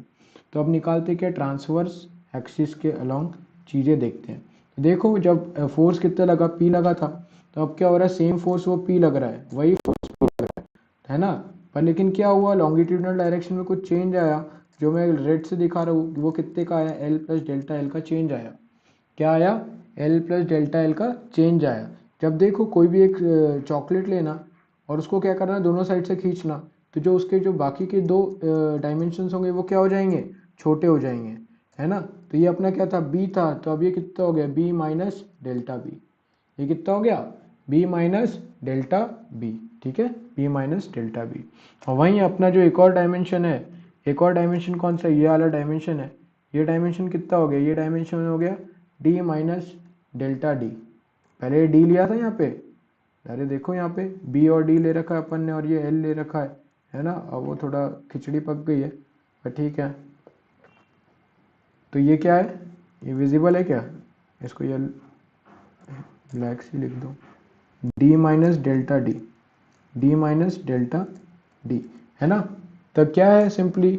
तो अब निकालते क्या, ट्रांसवर्स एक्सिस के अलोंग चीज़ें देखते हैं। देखो जब फोर्स कितना लगा, पी लगा था, तो अब क्या हो रहा है, सेम फोर्स वो पी लग रहा है, वही फोर्स पी लग रहा है ना। पर लेकिन क्या हुआ, लॉन्गिट्यूडनल डायरेक्शन में कुछ चेंज आया, जो मैं रेड से दिखा रहा हूँ वो कितने का आया, एल प्लस डेल्टा एल का चेंज आया। क्या आया, एल प्लस डेल्टा एल का चेंज आया। जब देखो कोई भी एक चॉकलेट लेना और उसको क्या करना, दोनों साइड से खींचना, तो जो उसके जो बाकी के दो डायमेंशंस होंगे वो क्या हो जाएंगे, छोटे हो जाएंगे, है ना। तो ये अपना क्या था, बी था, तो अब ये कितना हो गया, बी माइनस डेल्टा बी, ये कितना हो गया, बी माइनस डेल्टा बी। ठीक है, बी माइनस डेल्टा बी। और वहीं अपना जो एक और डायमेंशन है, एक और डायमेंशन कौन सा, ये वाला डायमेंशन है, ये डायमेंशन कितना हो गया, ये डायमेंशन हो गया डी माइनस डेल्टा डी। पहले डी लिया था यहाँ पे, अरे देखो यहाँ पे बी और डी ले रखा है अपन ने, और ये एल ले रखा है ना। अब वो थोड़ा खिचड़ी पक गई है, पर ठीक है। तो ये क्या है, ये विजिबल है क्या, इसको ये ब्लैक से लिख दो, D minus delta D, D minus delta D, है ना। तो क्या है, सिंपली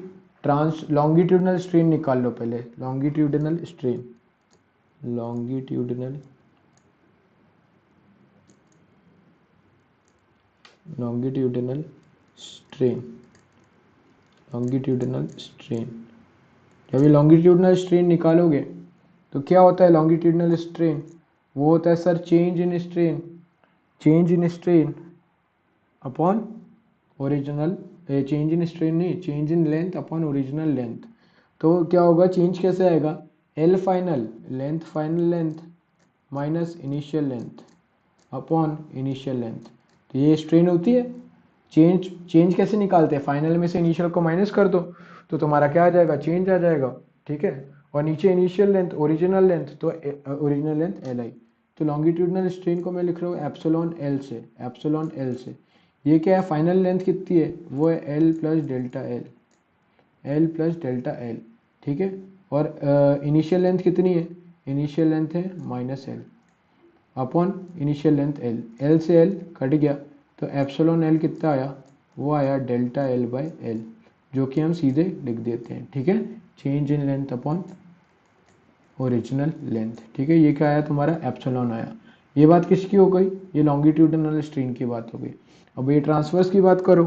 लॉन्गिट्यूडनल स्ट्रेन निकाल लो पहले, longitudinal strain, longitudinal strain, longitudinal strain. जब ये लॉन्गिट्यूडिनल स्ट्रेन निकालोगे तो क्या होता है लॉन्गिट्यूडिनल स्ट्रेन? वो होता है sir change in strain, change in strain upon original, change in strain नहीं, change in length upon original length. तो क्या होगा, चेंज कैसे आएगा? L final length, final length minus initial length upon initial length. तो ये स्ट्रेन होती है। चेंज कैसे निकालते हैं? फाइनल में से इनिशियल को माइनस कर दो तो तुम्हारा क्या आ जाएगा? चेंज आ जाएगा, ठीक है। और नीचे इनिशियल लेंथ ओरिजिनल लेंथ, तो ओरिजिनल लेंथ एल आई। तो लॉन्गिट्यूडिनल स्ट्रेन को मैं लिख रहा हूँ एप्सिलॉन एल से, एप्सिलॉन एल से। ये क्या है? फाइनल लेंथ कितनी है? वो है L plus delta L, L plus delta L, ठीक है। और इनिशियल लेंथ कितनी है? इनिशियल लेंथ है minus L upon initial length L, L से एल कट गया तो एप्सिलॉन एल कितना आया? वो आया डेल्टा एल बाय एल, जो कि हम सीधे लिख देते हैं, ठीक है। Change in length upon original length, ठीक है। ये क्या आया तुम्हारा? एप्सिलॉन आया। ये बात किसकी हो गई? ये लॉन्गिट्यूडिनल स्ट्रेन की बात हो गई। अब ये ट्रांसवर्स की बात करो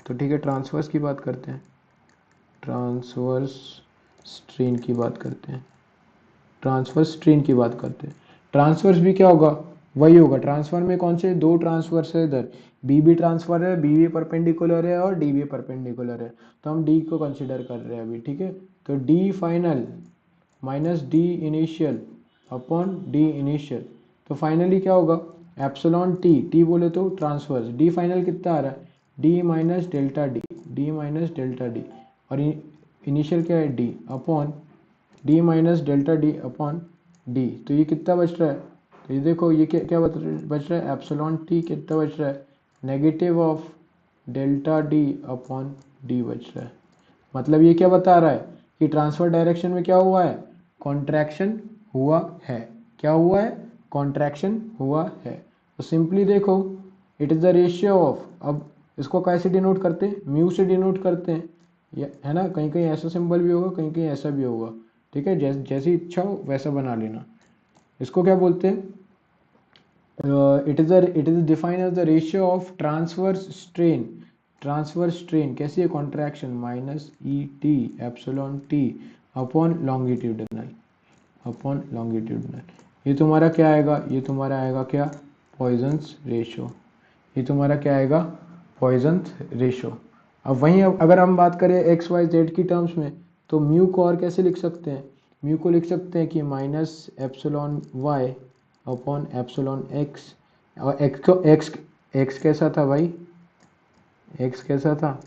तो ठीक है, ट्रांसवर्स की बात करते हैं, ट्रांसवर्स स्ट्रेन की बात करते हैं, ट्रांसवर्स स्ट्रेन की बात करते हैं। ट्रांसवर्स भी क्या होगा? वही होगा। ट्रांसफर में कौन से दो ट्रांसवर्स है इधर? बी बी ट्रांसफर है, बी बी परपेंडिकुलर है और डी बी परपेंडिकुलर है। तो हम डी को कंसिडर कर रहे हैं अभी, ठीक है। तो D final minus D initial upon D initial, तो फाइनली क्या होगा? एप्सिलॉन टी, टी बोले तो ट्रांसवर्स, डी फाइनल कितना आ रहा है? D minus delta D, D minus delta D, और इनिशियल क्या है? D upon D minus delta D upon D. तो ये कितना बच रहा है? तो ये देखो, ये क्या बच रहा है? एप्सिलॉन टी कितना बच रहा है? Negative of delta D upon D बच रहा है। मतलब ये क्या बता रहा है कि ट्रांसफर डायरेक्शन में क्या हुआ है? कॉन्ट्रैक्शन हुआ है। क्या हुआ है? कॉन्ट्रैक्शन हुआ है। तो सिंपली देखो, it is the ratio of, अब इसको कैसे डिनोट करते हैं? म्यू से डिनोट करते हैं, है ना। कहीं कहीं ऐसा सिंबल भी होगा, कहीं कहीं ऐसा भी होगा, ठीक है। जैसी इच्छा हो वैसा बना लेना। इसको क्या बोलते हैं? It is defined as the ratio of transverse strain, transverse strain कैसी है? Contraction minus E T epsilon T upon longitudinal, upon longitudinal. ये तुम्हारा क्या आएगा? ये तुम्हारा आएगा क्या? Poisson's ratio. ये तुम्हारा क्या आएगा? Poisson's ratio. अब वहीं अगर हम बात करें एक्स वाई जेड की टर्म्स में, तो म्यू को और कैसे लिख सकते हैं? म्यू को लिख सकते हैं कि minus epsilon y upon epsilon x. और एक्स को एक्स कैसा था भाई? एक्स कैसा था?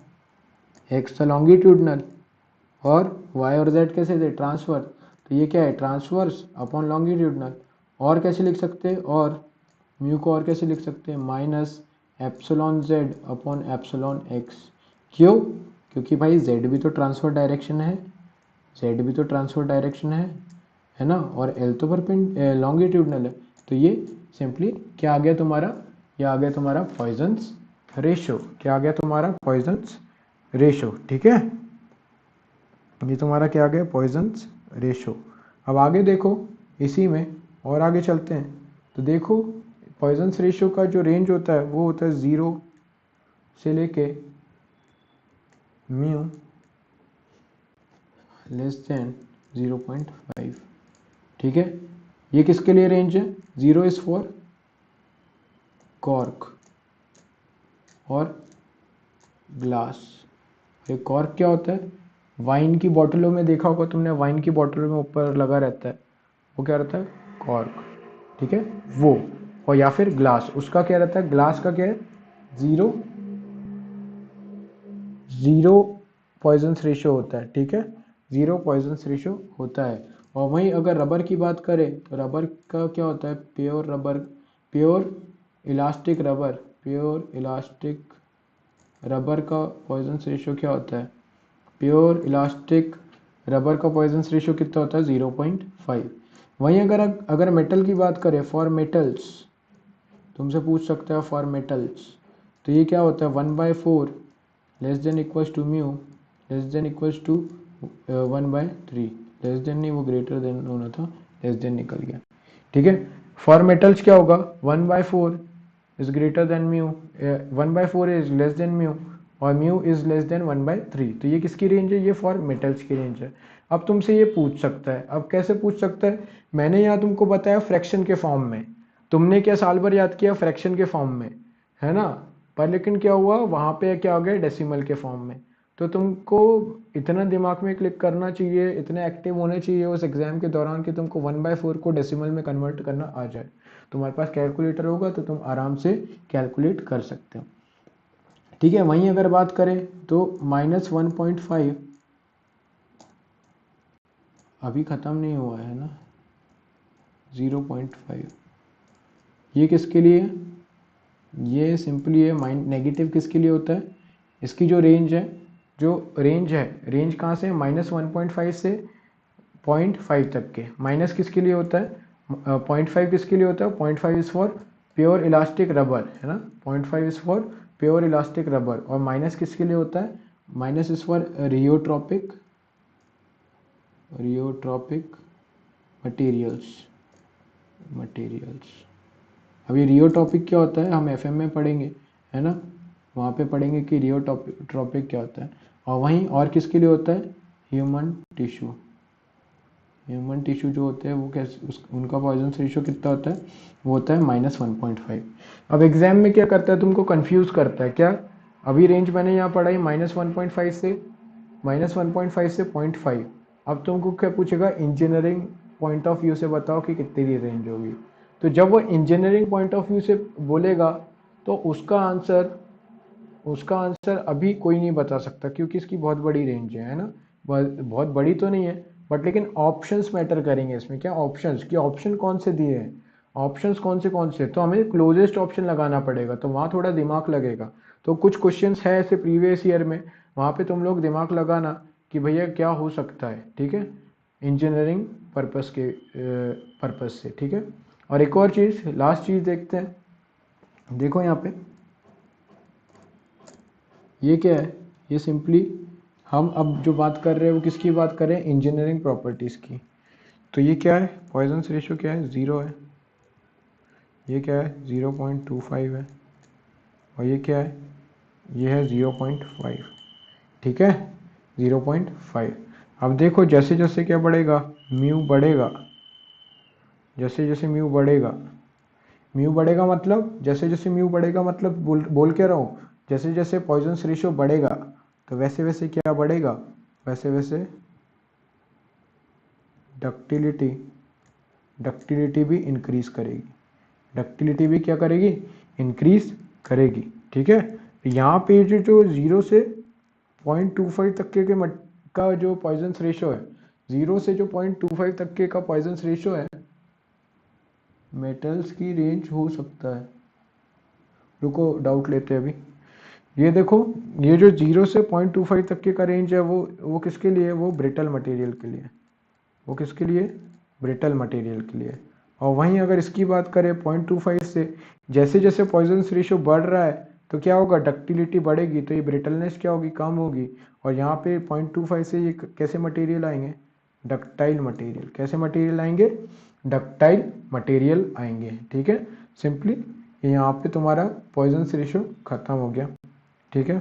एक्स था लॉन्गिट्यूडनल, और वाई और जेड कैसे थे? ट्रांसफर। तो ये क्या है? Transverse upon longitudinal. और कैसे लिख सकते हैं? और म्यू को और कैसे लिख सकते हैं? Minus epsilon Z upon epsilon x. क्यों? क्योंकि भाई जेड भी तो ट्रांसफर डायरेक्शन है, जेड भी तो ट्रांसफर डायरेक्शन है ना, और एल तो लॉन्गिट्यूडनल है। तो ये सिंपली क्या आ गया तुम्हारा? ये आ गया तुम्हारा पॉइजन्स रेशो। क्या आ गया तुम्हारा? पॉइजन्स रेशो, ठीक है। ये तुम्हारा क्या आ गया? Poisson's ratio. अब आगे देखो, इसी में और आगे चलते हैं तो देखो, पॉइजन्स रेशो का जो रेंज होता है वो होता है 0 से लेके म्यू लेस देन 0.5, ठीक है। ये किसके लिए रेंज है? 0 इज फॉर कॉर्क और ग्लास। ये कॉर्क क्या होता है? वाइन की बोतलों में देखा होगा तुमने, वाइन की बोतलों में ऊपर लगा रहता है, वो क्या रहता है? कॉर्क, ठीक है वो। और या फिर ग्लास, उसका क्या रहता है? ग्लास का क्या है? 0 पॉइजन्स रेशियो होता है, ठीक है। 0 पॉइजन्स रेशियो होता है। और वहीं अगर रबर की बात करें तो रबर का क्या होता है? Pure rubber, pure elastic rubber, pure elastic rubber का पॉइजन्स रेशियो क्या होता है? प्योर इलास्टिक रबर का पॉइजन्स रेशियो कितना होता है? 0.5। वहीं अगर मेटल की बात करें, फॉर मेटल्स, तुमसे पूछ सकता है फॉर मेटल्स, तो ये क्या होता है? 1/4 less than equals to mu less than equals to 1/3। Less than नहीं, वो ग्रेटर देन होना था, लेस देन निकल गया, ठीक है। फॉर मेटल्स क्या होगा? 1/4 is greater than mu, 1/4 is less than mu और म्यू इज लेस देन 1/3। तो ये किसकी रेंज है? ये फॉर मेटल्स की रेंज है। अब तुमसे ये पूछ सकता है, अब कैसे पूछ सकता है? मैंने यहाँ तुमको बताया फ्रैक्शन के फॉर्म में, तुमने क्या साल भर याद किया फ्रैक्शन के फॉर्म में, है ना? पर लेकिन क्या हुआ वहाँ पे, क्या हो गया? डेसिमल के फॉर्म में। तो तुमको इतना दिमाग में क्लिक करना चाहिए, इतने एक्टिव होने चाहिए उस एग्जाम के दौरान कि तुमको 1/4 को डेसिमल में कन्वर्ट करना आ जाए। तुम्हारे पास कैलकुलेटर होगा तो तुम आराम से कैलकुलेट कर सकते हो। ठीक है, वहीं अगर बात करें तो -1.5 अभी ख़त्म नहीं हुआ है ना, 0.5 ये किसके लिए? ये सिंपली है माइनस नेगेटिव किसके लिए होता है? इसकी जो रेंज है, रेंज कहाँ से? -1.5 से 0.5 तक के। माइनस किसके लिए होता है? 0.5 किसके लिए होता है? 0.5 is for pure elastic rubber, है ना? 0.5 is for pure elastic rubber. और माइनस किसके लिए होता है? Minus is for rheotropic materials. अब ये रियोट्रॉपिक क्या होता है हम एफएम में पढ़ेंगे, है ना? वहाँ पे पढ़ेंगे कि रियोट्रॉपिक क्या होता है। और वहीं और किसके लिए होता है? ह्यूमन टिश्यू जो होते हैं वो कैसे उनका पॉइजन रेशियो कितना होता है? वो होता है -1.5। अब एग्जाम में क्या करता है? तुमको कंफ्यूज करता है क्या? अभी रेंज मैंने यहाँ पढ़ाई -1.5 से 0.5। अब तुमको क्या पूछेगा? इंजीनियरिंग पॉइंट ऑफ व्यू से बताओ कि कितनी की रेंज होगी। तो जब वो इंजीनियरिंग पॉइंट ऑफ व्यू से बोलेगा तो उसका आंसर अभी कोई नहीं बता सकता, क्योंकि इसकी बहुत बड़ी रेंज है ना? बहुत बड़ी तो नहीं है, बट लेकिन ऑप्शंस मैटर करेंगे इसमें। क्या ऑप्शंस? कि ऑप्शन कौन से दिए हैं, ऑप्शंस कौन से, तो हमें क्लोजेस्ट ऑप्शन लगाना पड़ेगा, तो वहाँ थोड़ा दिमाग लगेगा। तो कुछ क्वेश्चंस है ऐसे प्रीवियस ईयर में, वहाँ पे तुम लोग दिमाग लगाना कि भैया क्या हो सकता है। ठीक है, इंजीनियरिंग पर्पस से। ठीक है, और एक और चीज़, लास्ट चीज़ देखते हैं। देखो यहाँ पे ये क्या है? ये सिंपली हम अब जो बात कर रहे हैं वो किसकी बात कर रहे हैं? इंजीनियरिंग प्रॉपर्टीज़ की। तो ये क्या है? पॉइजन्स रेशियो क्या है? 0 है। ये क्या है? 0.25 है। और ये क्या है? ये है 0.5। ठीक है, 0.5। अब देखो जैसे जैसे क्या बढ़ेगा? म्यू बढ़ेगा। जैसे जैसे म्यू बढ़ेगा मतलब, जैसे जैसे म्यू बढ़ेगा मतलब बोल के रहा हूँ, जैसे जैसे पॉइजन्स रेशियो बढ़ेगा तो वैसे वैसे क्या बढ़ेगा? वैसे वैसे डक्टिलिटी डक्टिलिटी भी इंक्रीज करेगी। डक्टिलिटी भी क्या करेगी? इंक्रीज करेगी। ठीक है, तो यहाँ पे जो 0 से 0.25 तक के का जो पॉइजन्स रेशियो है, 0 से जो 0.25 तक के का पॉइजन्स रेशियो है, मेटल्स की रेंज हो सकता है। रुको डाउट लेते हैं अभी। ये देखो, ये जो 0 से 0.25 तक के का रेंज है वो किसके लिए? वो ब्रिटल मटेरियल के लिए। वो किसके लिए? ब्रिटल मटेरियल के लिए। और वहीं अगर इसकी बात करें 0.25 से, जैसे जैसे पॉइजन्स रेशियो बढ़ रहा है तो क्या होगा? डक्टिलिटी बढ़ेगी, तो ये ब्रिटलनेस क्या होगी? कम होगी। और यहाँ पे 0.25 से ये कैसे मटेरियल आएंगे? Ductile material. कैसे मटेरियल आएंगे? डक्टाइल मटेरियल आएंगे। ठीक है, सिंपली यहाँ पे तुम्हारा पॉइजन्स रेशियो खत्म हो गया। ठीक है,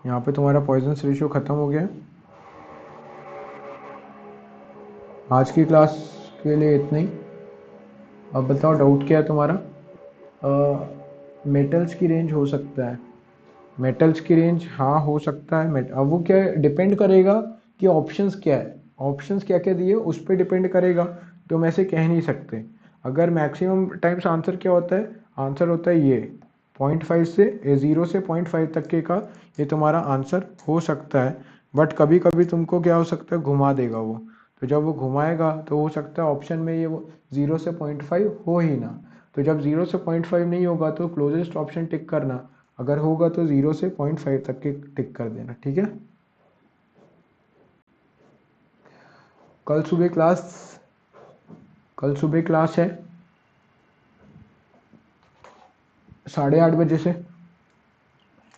यहाँ पे तुम्हारा पॉइजन्स रेशियो खत्म हो गया। आज की क्लास के लिए इतना ही। अब बताओ डाउट क्या है तुम्हारा? मेटल्स की रेंज हो सकता है। मेटल्स की रेंज हाँ हो सकता है। अब वो क्या डिपेंड करेगा कि ऑप्शंस क्या है, ऑप्शंस क्या क्या दिए उस पर डिपेंड करेगा। तो हम ऐसे कह नहीं सकते। अगर मैक्सिमम टाइम्स आंसर क्या होता है? आंसर होता है ये 0.5 से 0 से 0.5 तक के का ये तुम्हारा आंसर हो सकता है। बट कभी कभी तुमको क्या हो सकता है? घुमा देगा वो। तो जब वो घुमाएगा तो हो सकता है ऑप्शन में ये वो 0 से 0.5 हो ही ना। तो जब 0 से 0.5 नहीं होगा तो क्लोजेस्ट ऑप्शन टिक करना, अगर होगा तो 0 से 0.5 तक के टिक कर देना। ठीक है, कल सुबह क्लास कल सुबह क्लास है 8:30 बजे से।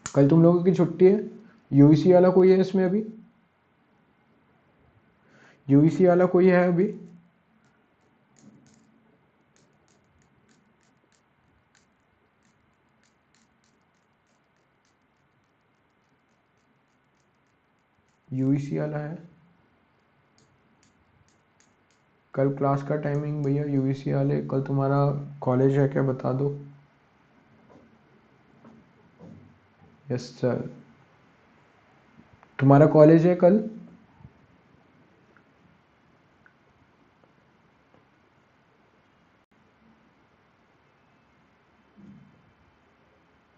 कल तुम लोगों की छुट्टी है। यूईसी वाला कोई है इसमें अभी? यूईसी वाला कोई है अभी? यूईसी वाला है। कल क्लास का टाइमिंग भैया यूईसी वाले, कल तुम्हारा कॉलेज है क्या बता दो। Yes sir. तुम्हारा कॉलेज है कल?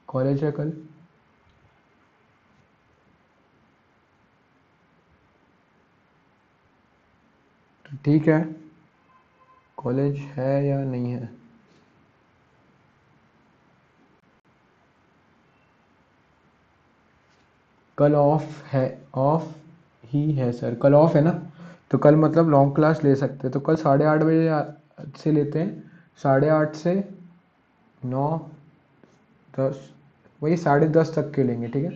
कॉलेज है कल? तो ठीक है, कॉलेज है या नहीं है? कल ऑफ है, ऑफ ही है सर, कल ऑफ है ना। तो कल मतलब लॉन्ग क्लास ले सकते हैं, तो कल 8:30 बजे से लेते हैं, 8:30 से 9, 10, वही 10:30 तक के लेंगे, ठीक है।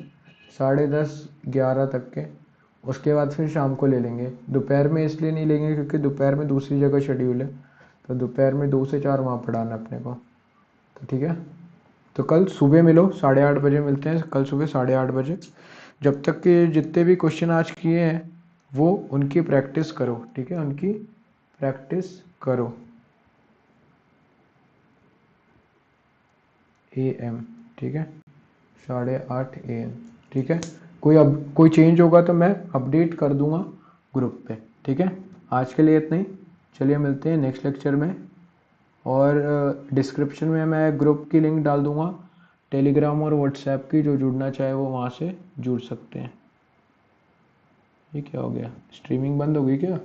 10:30, 11 तक के। उसके बाद फिर शाम को ले लेंगे। दोपहर में इसलिए नहीं लेंगे क्योंकि दोपहर में दूसरी जगह शेड्यूल है, तो दोपहर में 2 से 4 वहाँ पढ़ाना अपने को, तो ठीक है। तो कल सुबह मिलो, 8:30 बजे मिलते हैं, कल सुबह 8:30 बजे। जब तक के जितने भी क्वेश्चन आज किए हैं वो उनकी प्रैक्टिस करो, ठीक है, उनकी प्रैक्टिस करो। AM, ठीक है, 8:30 AM, ठीक है। कोई चेंज होगा तो मैं अपडेट कर दूंगा ग्रुप पे, ठीक है। आज के लिए इतना ही, चलिए मिलते हैं नेक्स्ट लेक्चर में। और डिस्क्रिप्शन में मैं ग्रुप की लिंक डाल दूंगा, टेलीग्राम और व्हाट्सएप की, जो जुड़ना चाहे वो वहाँ से जुड़ सकते हैं। ये क्या हो गया, स्ट्रीमिंग बंद हो गई क्या?